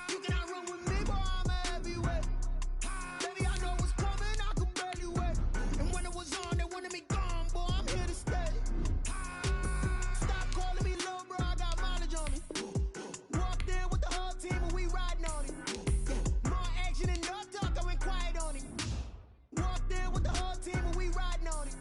Speaker 5: You cannot run with me, boy, I'm a heavyweight. Baby, I know what's coming, I could barely wait. And when it was on, they wanted me gone, boy, I'm here to stay. Stop calling me little bro, I got mileage on me. Walked in with the whole team and we riding on him. Yeah, more action and no talk, I went quiet on him. Walked in with the whole team and we riding on him.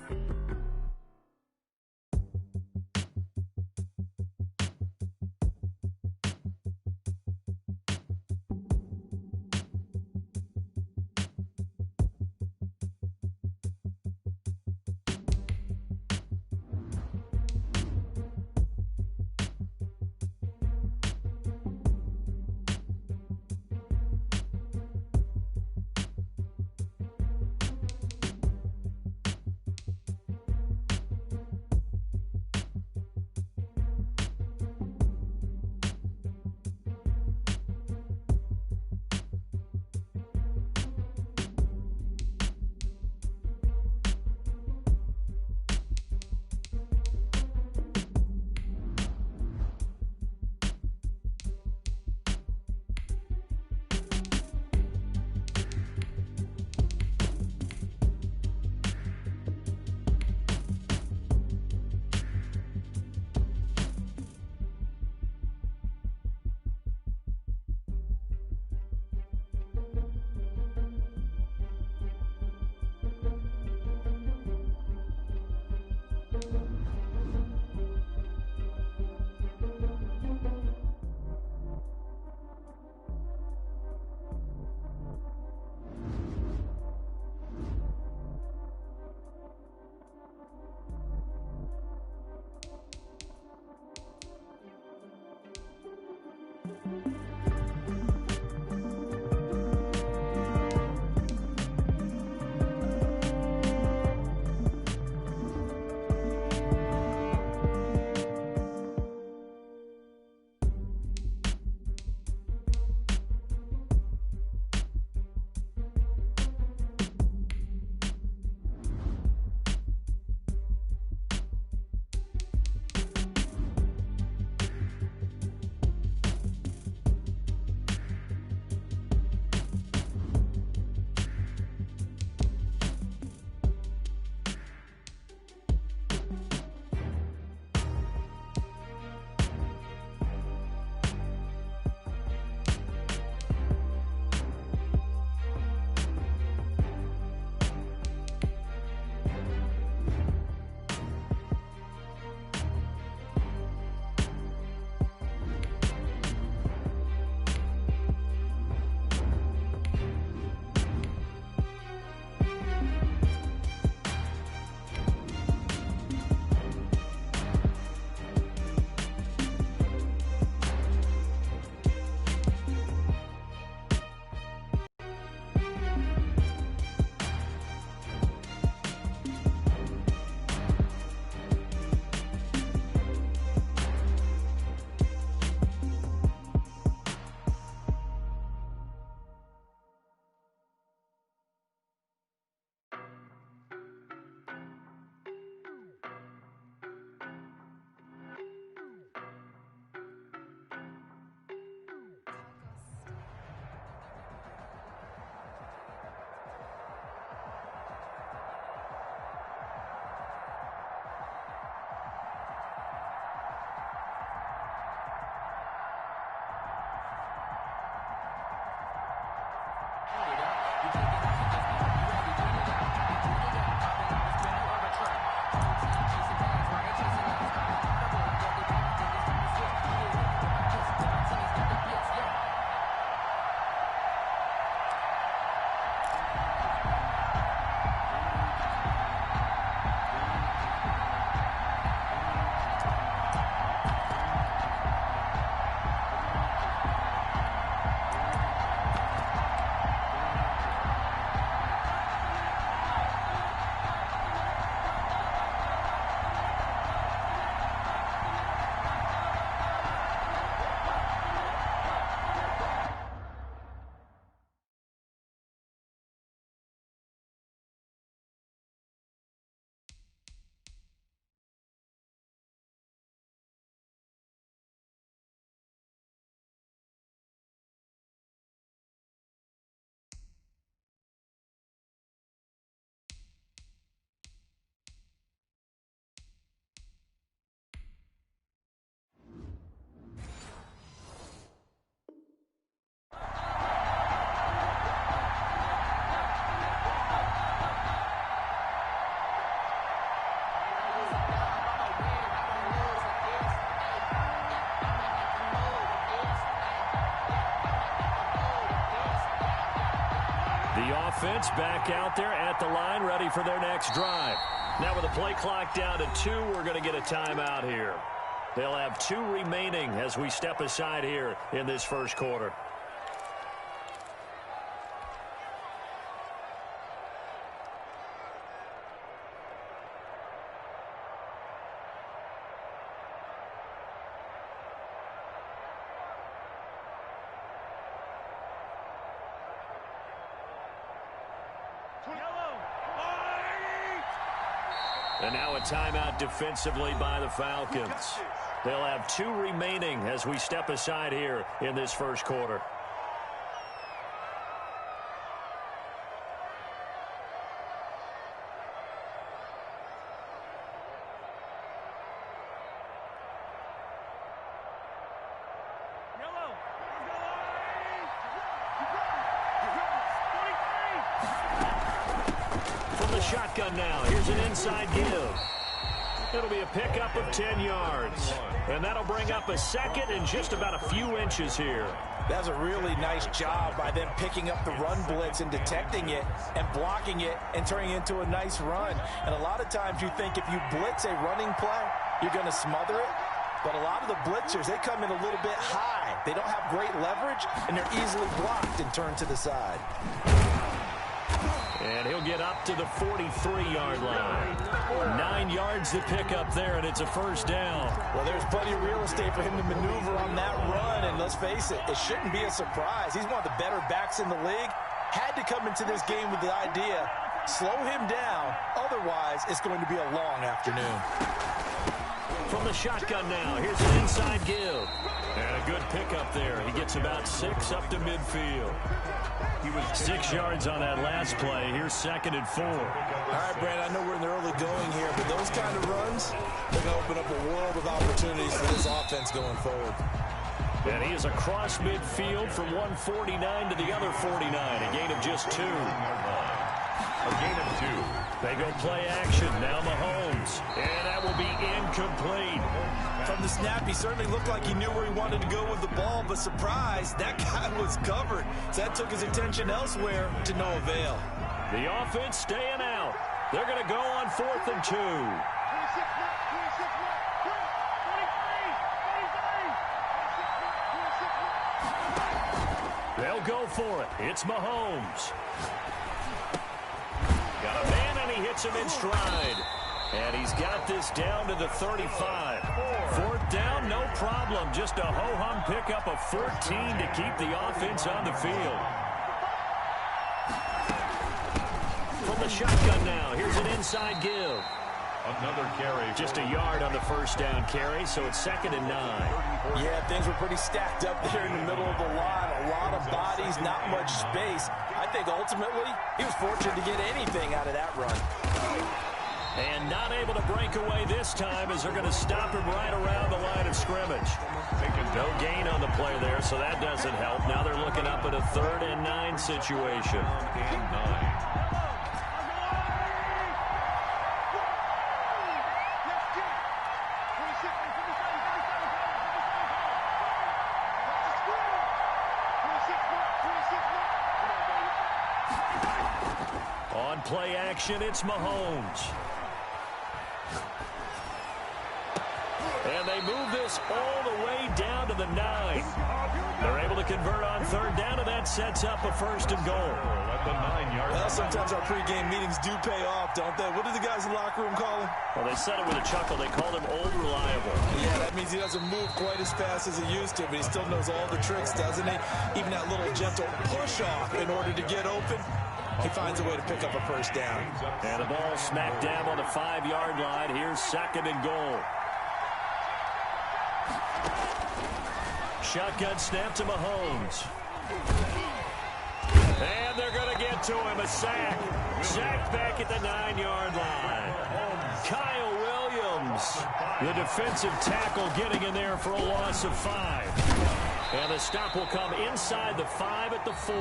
Speaker 4: defense back out there at the line, ready for their next drive. Now with the play clock down to 2, we're going to get a timeout here. They'll have 2 remaining as we step aside here in this first quarter. And now a timeout defensively by the Falcons. They'll have 2 remaining as we step aside here in this first quarter. Shotgun now. Here's an inside give. It'll be a pickup of 10 yards. And that'll bring up a second and just about a few inches here.
Speaker 2: That's a really nice job by them picking up the run blitz and detecting it and blocking it and turning it into a nice run. And a lot of times you think if you blitz a running play, you're going to smother it. But a lot of the blitzers, they come in a little bit high. They don't have great leverage, and they're easily blocked and turned to the side.
Speaker 4: And he'll get up to the 43-yard line. 9 yards to pick up there, and it's a first down.
Speaker 2: Well, there's plenty of real estate for him to maneuver on that run, and let's face it, it shouldn't be a surprise. He's one of the better backs in the league. Had to come into this game with the idea, slow him down, otherwise it's going to be a long afternoon.
Speaker 4: From the shotgun now, here's an inside give. And a good pickup there. He gets about 6 up to midfield. He was 6 yards on that last play. Here's 2nd and 4.
Speaker 2: All right, Brand, I know we're in the early going here, but those kind of runs, they're going to open up a world of opportunities for this offense going forward.
Speaker 4: And he is across midfield from 149 to the other 49. A gain of just 2.
Speaker 3: A gain of 2.
Speaker 4: They go play action. Now Mahomes. And that will be incomplete.
Speaker 2: From the snap, he certainly looked like he knew where he wanted to go with the ball, but surprise, that guy was covered. So that took his attention elsewhere to no avail.
Speaker 4: The offense staying out. They're going to go on 4th and 2. They'll go for it. It's Mahomes. Got a man, and he hits him in stride. And he's got this down to the 35. 4th down, no problem. Just a ho-hum pickup of 14 to keep the offense on the field. From the shotgun now, here's an inside give.
Speaker 3: Another carry.
Speaker 4: Just a yard on the first down carry, so it's 2nd and 9.
Speaker 2: Yeah, things were pretty stacked up there in the middle of the line. A lot of bodies, not much space. I think ultimately he was fortunate to get anything out of that run.
Speaker 4: And not able to break away this time as they're going to stop him right around the line of scrimmage. No gain on the play there, so that doesn't help. Now they're looking up at a 3rd and 9 situation.
Speaker 3: 3rd and 9.
Speaker 4: On play action, it's Mahomes. And they move this all the way down to the 9. They're able to convert on 3rd down, and that sets up a 1st and goal.
Speaker 3: At the 9-yard line.
Speaker 2: Well, sometimes our pregame meetings do pay off, don't they? What do the guys in the locker room call him?
Speaker 4: Well, they said it with a chuckle. They called him Old Reliable.
Speaker 2: Yeah, that means he doesn't move quite as fast as he used to, but he still knows all the tricks, doesn't he? Even that little gentle push-off in order to get open. He finds a way to pick up a 1st down.
Speaker 4: And the ball smack dab on the 5-yard line. Here's 2nd and goal. Shotgun snap to Mahomes. And they're going to get to him. A sack. Sacked back at the 9-yard line. Kyle Williams, the defensive tackle, getting in there for a loss of 5. And the stop will come inside the 5 at the 4.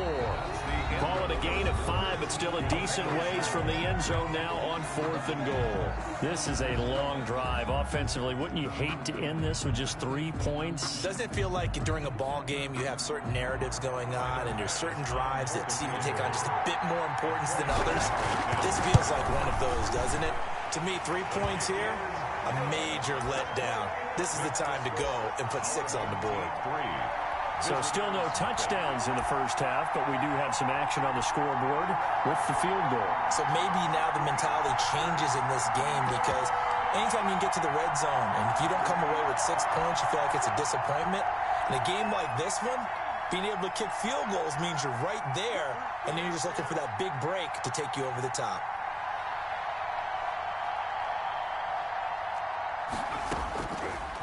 Speaker 4: Call it a gain of 5, but still a decent ways from the end zone now on 4th and goal.
Speaker 1: This is a long drive offensively. Wouldn't you hate to end this with just 3 points?
Speaker 2: Doesn't it feel like during a ball game you have certain narratives going on and there's certain drives that seem to take on just a bit more importance than others? This feels like one of those, doesn't it? To me, 3 points here, a major letdown. This is the time to go and put 6 on the board.
Speaker 1: So still no touchdowns in the first half, but we do have some action on the scoreboard with the field goal.
Speaker 2: So maybe now the mentality changes in this game, because anytime you can get to the red zone and if you don't come away with 6 points, you feel like it's a disappointment. In a game like this one, being able to kick field goals means you're right there, and then you're just looking for that big break to take you over the top.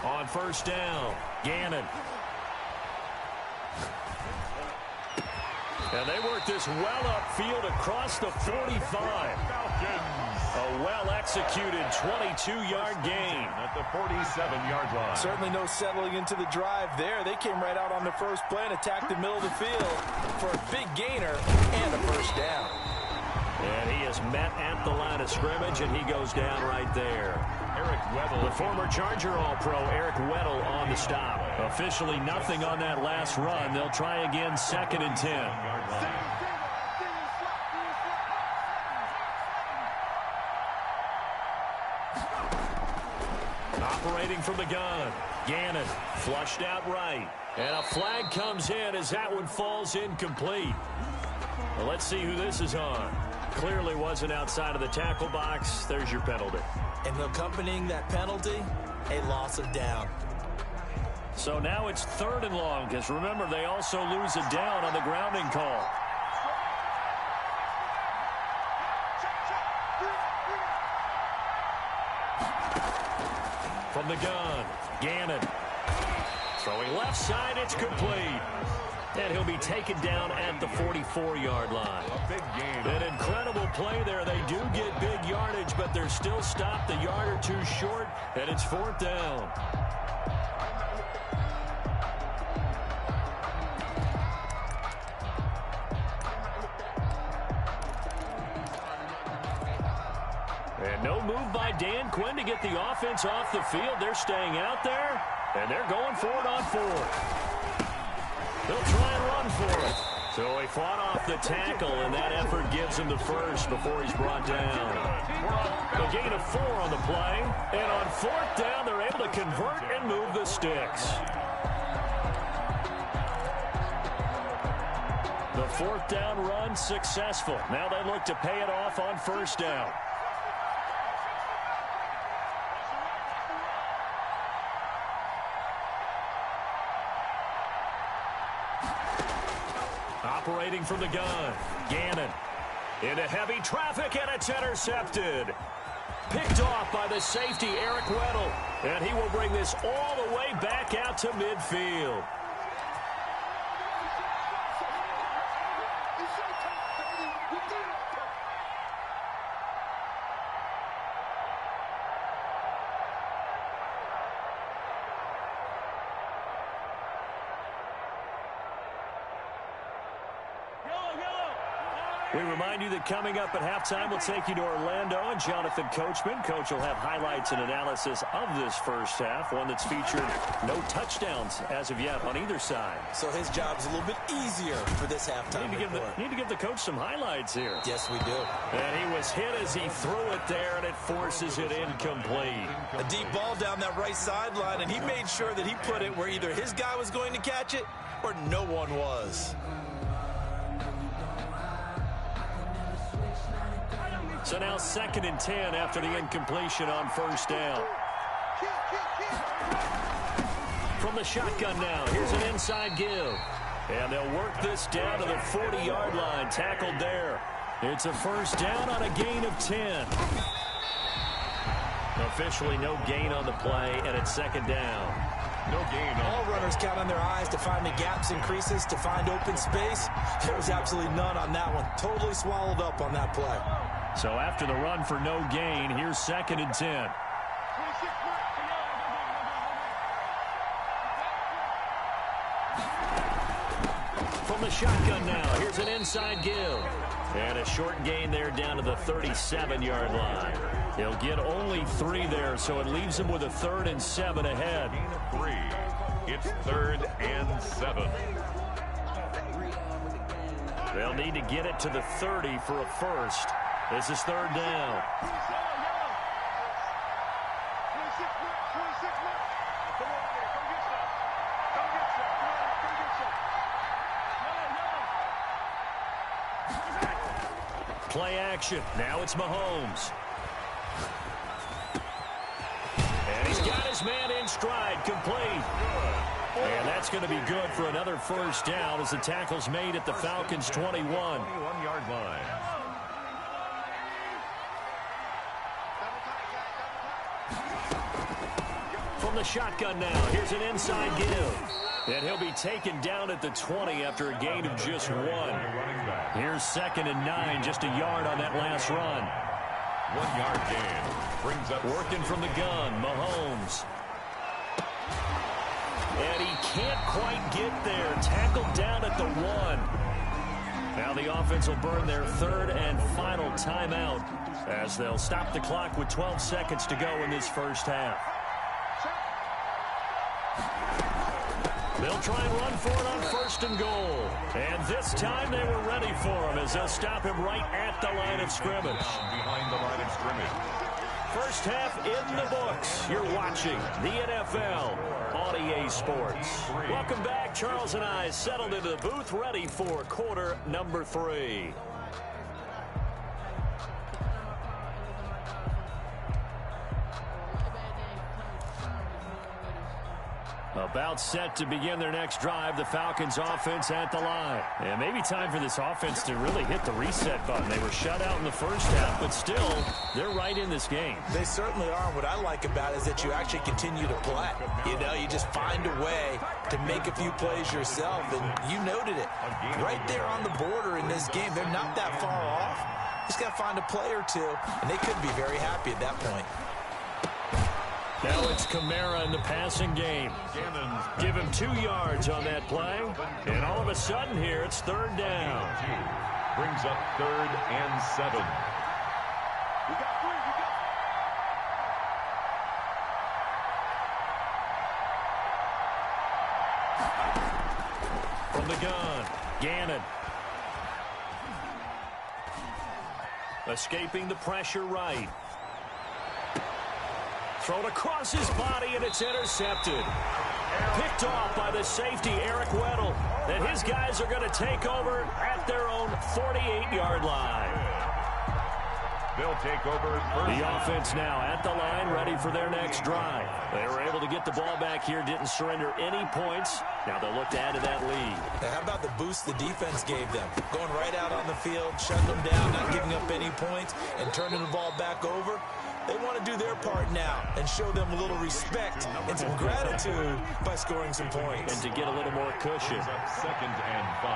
Speaker 4: On first down, Gannon. And they work this well upfield across the 45. A well-executed 22-yard gain
Speaker 3: at the 47-yard line.
Speaker 2: Certainly no settling into the drive there. They came right out on the first play and attacked the middle of the field for a big gainer and a first down.
Speaker 4: And he is met at the line of scrimmage, and he goes down right there.
Speaker 3: Eric Weddle.
Speaker 4: The former Charger All-Pro Eric Weddle on the stop. Officially nothing on that last run. They'll try again, 2nd and 10. Operating from the gun, Gannon flushed out right. And a flag comes in as that one falls incomplete. Well, let's see who this is on. Clearly wasn't outside of the tackle box. There's your penalty.
Speaker 2: And accompanying that penalty, a loss of down.
Speaker 4: So now it's 3rd and long, because remember, they also lose a down on the grounding call. From the gun, Gannon. Throwing left side, it's complete. And he'll be taken down at the 44-yard line.
Speaker 3: A big gain.
Speaker 4: An incredible play there. They do get big yardage, but they're still stopped a yard or two short, and it's 4th down. And no move by Dan Quinn to get the offense off the field. They're staying out there, and they're going for it on 4th. They'll try and run for it. So he fought off the tackle, and that effort gives him the first before he's brought down. A gain of 4 on the play. And on 4th down, they're able to convert and move the sticks. The 4th down run successful. Now they look to pay it off on 1st down. Operating from the gun, Gannon. Into heavy traffic, and it's intercepted. Picked off by the safety, Eric Weddle. And he will bring this all the way back out to midfield. We remind you that coming up at halftime, we'll take you to Orlando and Jonathan Coachman. Coach will have highlights and analysis of this first half, one that's featured no touchdowns as of yet on either side.
Speaker 2: So his job is a little bit easier for this halftime report.
Speaker 4: Need to give the coach some highlights here.
Speaker 2: Yes, we do.
Speaker 4: And he was hit as he threw it there, and it forces it incomplete.
Speaker 2: A deep ball down that right sideline, and he made sure that he put it where either his guy was going to catch it or no one was.
Speaker 4: So now 2nd and 10 after the incompletion on 1st down. From the shotgun now, here's an inside give. And they'll work this down to the 40-yard line, tackled there. It's a 1st down on a gain of 10. Officially no gain on the play, and it's 2nd down.
Speaker 3: No gain.
Speaker 2: All runners count on their eyes to find the gaps and creases, to find open space. There was absolutely none on that one. Totally swallowed up on that play.
Speaker 4: So after the run for no gain, here's 2nd and 10. From the shotgun now, here's an inside give. And a short gain there down to the 37-yard line. He'll get only 3 there, so it leaves him with a 3rd and 7 ahead.
Speaker 3: Gain of 3. It's 3rd and 7.
Speaker 4: They'll need to get it to the 30 for a first. This is 3rd down. Play action. Now it's Mahomes. And he's got his man in stride, complete. And that's going to be good for another first down as the tackle's made at the Falcons' 21.
Speaker 3: 21-yard line.
Speaker 4: From the shotgun now, here's an inside give. And he'll be taken down at the 20 after a gain of just 1. Here's 2nd and 9, just a yard on that last run.
Speaker 3: 1-yard gain. Brings up
Speaker 4: working from the gun, Mahomes. And he can't quite get there. Tackled down at the 1. Now the offense will burn their 3rd and final timeout as they'll stop the clock with 12 seconds to go in this first half. They'll try and run for it on 1st and goal. And this time they were ready for him as they'll stop him right at the line of scrimmage.
Speaker 3: Behind the line of scrimmage.
Speaker 4: First half in the books. You're watching the NFL on EA Sports. Welcome back. Charles and I settled into the booth ready for quarter number 3. About set to begin their next drive, the Falcons offense at the line. And maybe time for this offense to really hit the reset button. They were shut out in the first half, but still, they're right in this game.
Speaker 2: They certainly are. What I like about it is that you actually continue to play. You know, you just find a way to make a few plays yourself, and you noted it. Right there on the border in this game, they're not that far off. Just got to find a play or two, and they could be very happy at that point.
Speaker 4: Now it's Kamara in the passing game. Give him 2 yards on that play. And all of a sudden here, it's 3rd down.
Speaker 3: Brings up 3rd and 7.
Speaker 4: From the gun, Gannon. Escaping the pressure right. Thrown across his body, and it's intercepted. Picked off by the safety, Eric Weddle. And his guys are going to take over at their own 48-yard line.
Speaker 3: They'll take over first.
Speaker 4: The offense now at the line, ready for their next drive. They were able to get the ball back here, didn't surrender any points. Now they'll look to add to that lead.
Speaker 2: Now, how about the boost the defense gave them? Going right out on the field, shutting them down, not giving up any points, and turning the ball back over. They want to do their part now and show them a little respect and some gratitude by scoring some points.
Speaker 4: And to get a little more cushion.
Speaker 3: 2nd and 5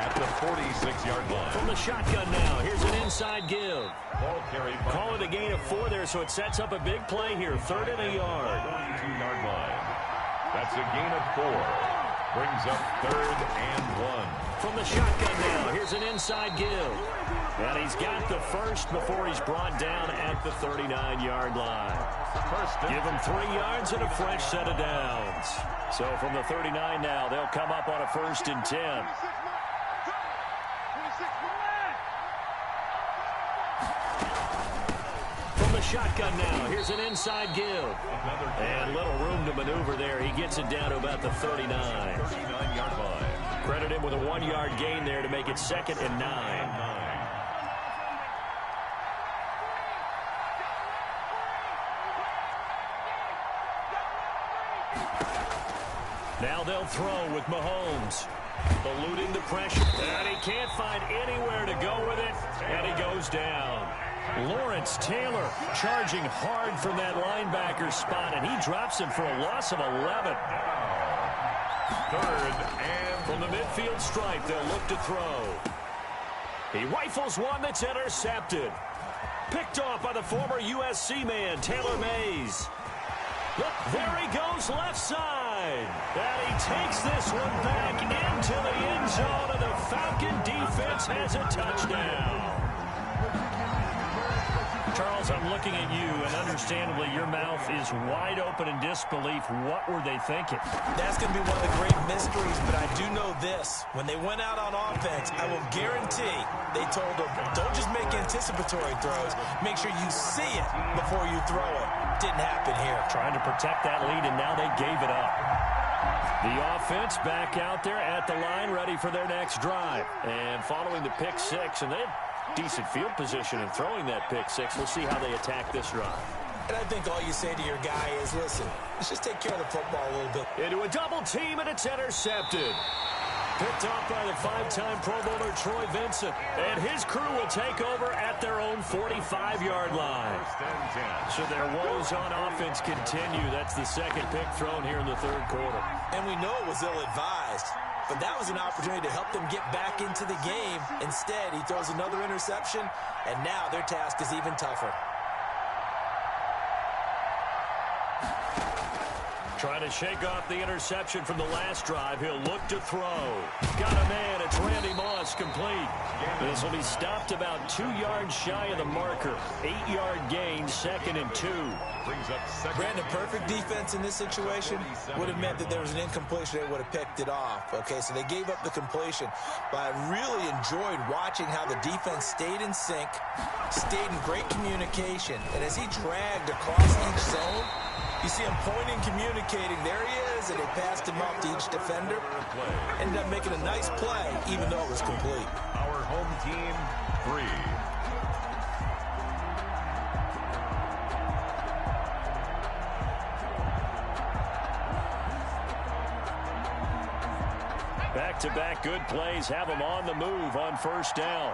Speaker 3: at the 46-yard line.
Speaker 4: From the shotgun now, here's an inside give.
Speaker 3: Ball carried by
Speaker 4: Call it a gain of 4 there, so it sets up a big play here. 3rd and a yard.
Speaker 3: 22-yard line. That's a gain of 4. Brings up 3rd and 1.
Speaker 4: From the shotgun now, here's an inside give. And he's got the first before he's brought down at the 39-yard line. Give him 3 yards and a fresh set of downs. So from the 39 now, they'll come up on a 1st and 10. From the shotgun now, here's an inside give. And little room to maneuver there. He gets it down to about the 39.
Speaker 3: 39-yard line.
Speaker 4: Credit him with a 1-yard gain there to make it 2nd and 9. Now they'll throw with Mahomes. Eluding the pressure. And he can't find anywhere to go with it. And he goes down. Lawrence Taylor charging hard from that linebacker spot. And he drops him for a loss of 11.
Speaker 3: 3rd and
Speaker 4: from the midfield stripe, they'll look to throw. He rifles one that's intercepted. Picked off by the former USC man, Taylor Mays. Look, there he goes left side.
Speaker 1: line. And he takes this one back into the end zone, and the Falcon defense has a touchdown. Charles, I'm looking at you, and understandably, your mouth is wide open in disbelief. What were they thinking?
Speaker 2: That's going to be one of the great mysteries, but I do know this. When they went out on offense, I will guarantee they told them, don't just make anticipatory throws. Make sure you see it before you throw it. Didn't happen here.
Speaker 1: Trying to protect that lead, and now they gave it up. The offense back out there at the line, ready for their next drive. And following the pick six, and they had decent field position in throwing that pick six. We'll see how they attack this drive.
Speaker 2: And I think all you say to your guy is, listen, let's just take care of the football a little bit.
Speaker 1: Into a double team, and it's intercepted. Picked off by the five-time Pro Bowler Troy Vincent. And his crew will take over at their own 45-yard line. So their woes on offense continue. That's the second pick thrown here in the third quarter.
Speaker 2: And we know it was ill-advised. But that was an opportunity to help them get back into the game. Instead, he throws another interception, and now their task is even tougher.
Speaker 1: Trying to shake off the interception from the last drive. He'll look to throw. Got a man. It's Randy Moss, complete. This will be stopped about 2 yards shy of the marker. 8-yard gain, 2nd and 2.
Speaker 2: Brandon, perfect defense in this situation would have meant that there was an incompletion. They would have picked it off. Okay, so they gave up the completion. But I really enjoyed watching how the defense stayed in sync, stayed in great communication. And as he dragged across each zone, you see him pointing, communicating. There he is, and they passed him off to each defender. Ended up making a nice play, even though it was complete.
Speaker 3: Our home team, 3.
Speaker 1: Back-to-back good plays have them on the move on first down.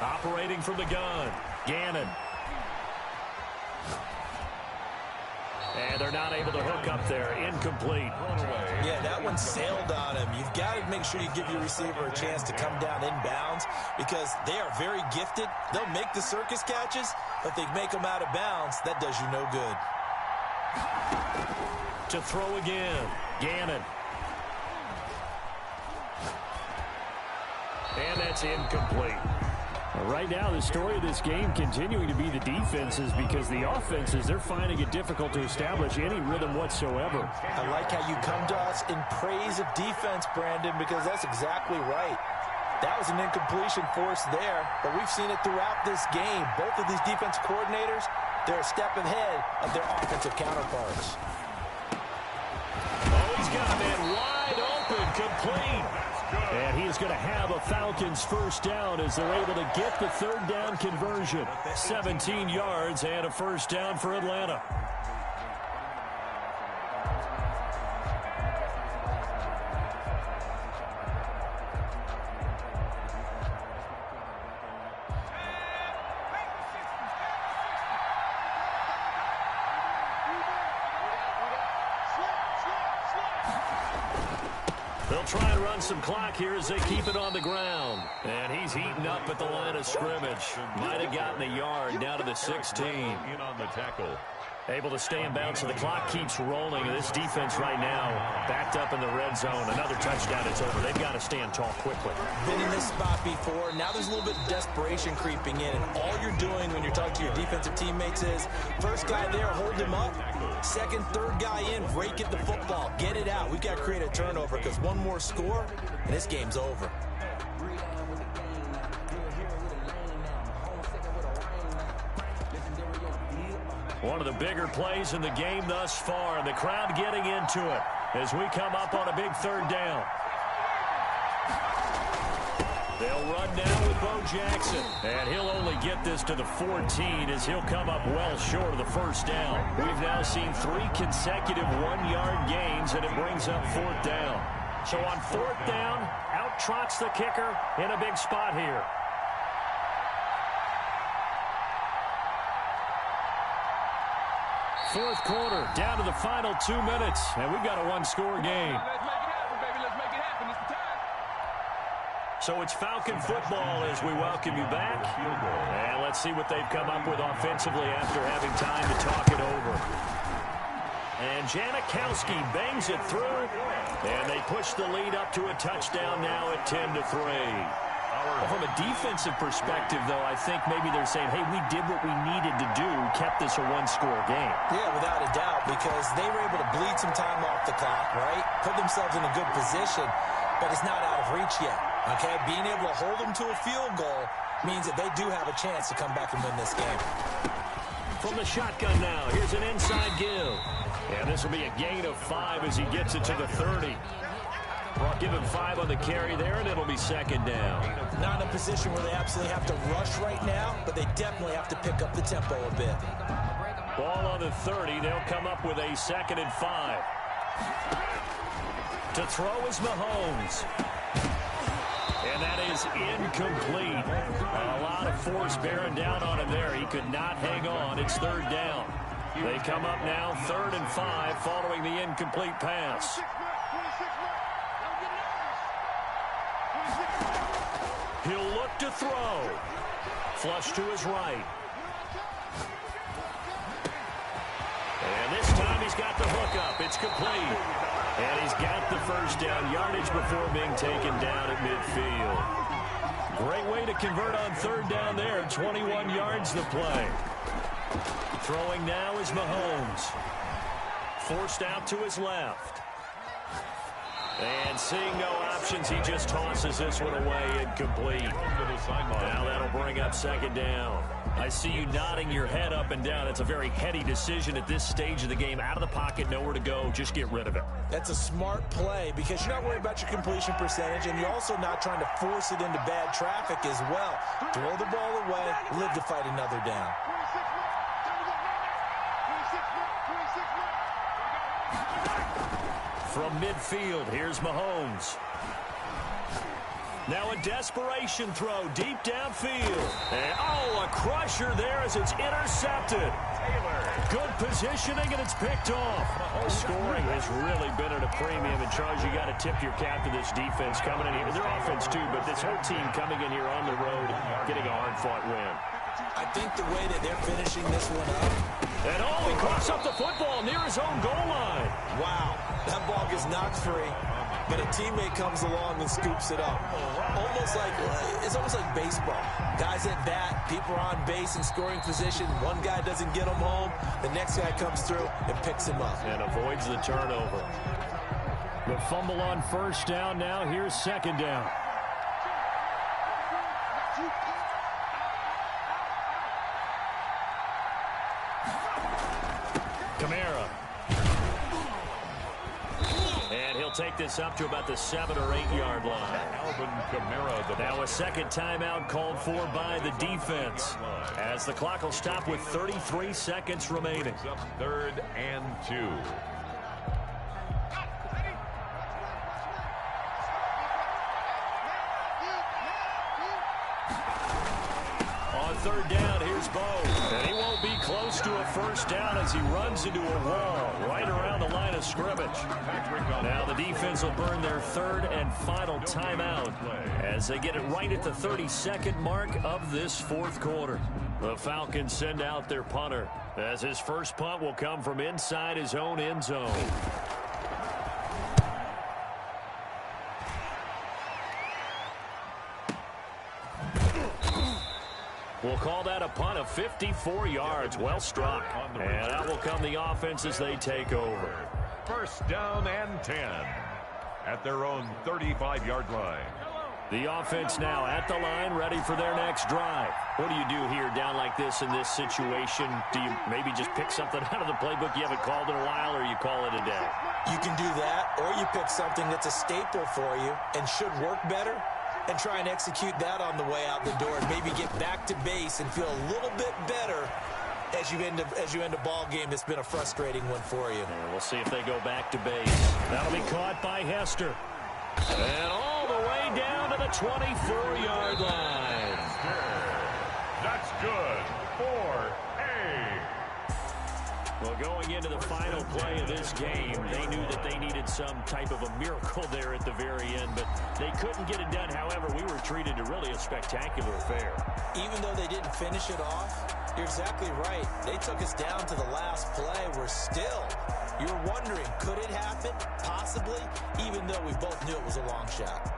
Speaker 1: Operating from the gun, Gannon. And they're not able to hook up there. Incomplete.
Speaker 2: Yeah, that one sailed on him. You've got to make sure you give your receiver a chance to come down inbounds because they are very gifted. They'll make the circus catches, but they make them out of bounds. That does you no good.
Speaker 1: To throw again, Gannon. And that's incomplete. Right now, the story of this game continuing to be the defenses because the offenses, they're finding it difficult to establish any rhythm whatsoever.
Speaker 2: I like how you come to us in praise of defense, Brandon, because that's exactly right. That was an incompletion forced there, but we've seen it throughout this game. Both of these defense coordinators, they're a step ahead of their offensive counterparts.
Speaker 1: Oh, he's got a man wide open, complete. And he's going to have a Falcons first down as they're able to get the third down conversion. 17 yards and a first down for Atlanta. They'll try and run some clock here as they keep it on the ground. And he's heating up at the line of scrimmage. Might have gotten a yard down to the 16.
Speaker 3: In on the tackle.
Speaker 1: Able to stay in bounds, so the clock keeps rolling. And this defense right now backed up in the red zone. Another touchdown, it's over. They've got to stand tall quickly.
Speaker 2: Been in this spot before. Now there's a little bit of desperation creeping in. And all you're doing when you're talking to your defensive teammates is, first guy there, hold him up. Second, third guy in, rake at the football. Get it out. We've got to create a turnover because one more score, and this game's over.
Speaker 1: One of the bigger plays in the game thus far, and the crowd getting into it as we come up on a big third down. They'll run now with Bo Jackson, and he'll only get this to the 14 as he'll come up well short of the first down. We've now seen 3 consecutive 1-yard gains, and it brings up fourth down. So on fourth down, out trots the kicker in a big spot here. Fourth quarter, down to the final 2 minutes, and we've got a one-score game.
Speaker 7: Let's make it happen, baby. Let's make it happen. It's the time.
Speaker 1: So it's Falcon football as we welcome you back. And let's see what they've come up with offensively after having time to talk it over. And Janikowski bangs it through. And they push the lead up to a touchdown now at 10-3. From a defensive perspective, though, I think maybe they're saying, hey, we did what we needed to do, kept this a one-score game.
Speaker 2: Yeah, without a doubt, because they were able to bleed some time off the clock, right? Put themselves in a good position, but it's not out of reach yet. Okay, being able to hold them to a field goal means that they do have a chance to come back and win this game.
Speaker 1: From the shotgun now, here's an inside give. And this will be a gain of 5 as he gets it to the 30. Give him 5 on the carry there, and it'll be second down.
Speaker 2: Not in a position where they absolutely have to rush right now, but they definitely have to pick up the tempo a bit.
Speaker 1: Ball on the 30. They'll come up with a 2nd and 5. To throw is Mahomes. And that is incomplete. A lot of force bearing down on him there. He could not hang on. It's 3rd down. They come up now 3rd and 5 following the incomplete pass. He'll look to throw. Flush to his right. And this time he's got the hook up. It's complete. And he's got the first down yardage before being taken down at midfield. Great way to convert on 3rd down there. 21 yards the play. Throwing now is Mahomes. Forced out to his left. And seeing no options, he just tosses this one away incomplete. Now that'll bring up 2nd down. I see you nodding your head up and down. It's a very heady decision at this stage of the game. Out of the pocket, nowhere to go. Just get rid of it.
Speaker 2: That's a smart play because you're not worried about your completion percentage, and you're also not trying to force it into bad traffic as well. Throw the ball away, live to fight another down.
Speaker 1: From midfield, here's Mahomes. Now a desperation throw deep downfield. And, a crusher there as it's intercepted. Good positioning, and it's picked off. Scoring has really been at a premium. And, Charles, you got to tip your cap to this defense coming in here. Their offense, too, but this whole team coming in here on the road, getting a hard-fought win.
Speaker 2: I think the way that they're finishing this one up.
Speaker 1: And, he coughs up the football near his own goal line.
Speaker 2: Wow, that ball gets knocked free, but a teammate comes along and scoops it up. It's almost like baseball. Guys at bat, people are on base in scoring position. One guy doesn't get him home. The next guy comes through and picks him up.
Speaker 1: And avoids the turnover. The fumble on 1st down now. Here's 2nd down. Kamara. And he'll take this up to about the 7 or 8 yard line. Now a 2nd timeout called for by the defense, as the clock will stop with 33 seconds remaining.
Speaker 3: 3rd and 2.
Speaker 1: On 3rd down, here's Bo. And he won't be close to a 1st down as he runs into a wall right around the line of scrimmage. Now the defense will burn their 3rd and final timeout as they get it right at the 32nd mark of this 4th quarter. The Falcons send out their punter as his first punt will come from inside his own end zone. We'll call that a punt of 54 yards. Well struck. And out will come the offense as they take over.
Speaker 3: 1st down and 10 at their own 35-yard line.
Speaker 1: The offense now at the line, ready for their next drive. What do you do here down like this in this situation? Do you maybe just pick something out of the playbook you haven't called in a while, or you call it a day?
Speaker 2: You can do that, or you pick something that's a staple for you and should work better, and try and execute that on the way out the door and maybe get back to base and feel a little bit better as you end a ball game that's been a frustrating one for you.
Speaker 1: And we'll see if they go back to base. That'll be caught by Hester. And all the way down to the 24-yard line.
Speaker 3: That's good for
Speaker 1: Well, going into the final play of this game, they knew that they needed some type of a miracle there at the very end, but they couldn't get it done. However, we were street into really a spectacular affair.
Speaker 2: Even though they didn't finish it off, you're exactly right. They took us down to the last play. You're wondering, could it happen? Possibly, even though we both knew it was a long shot.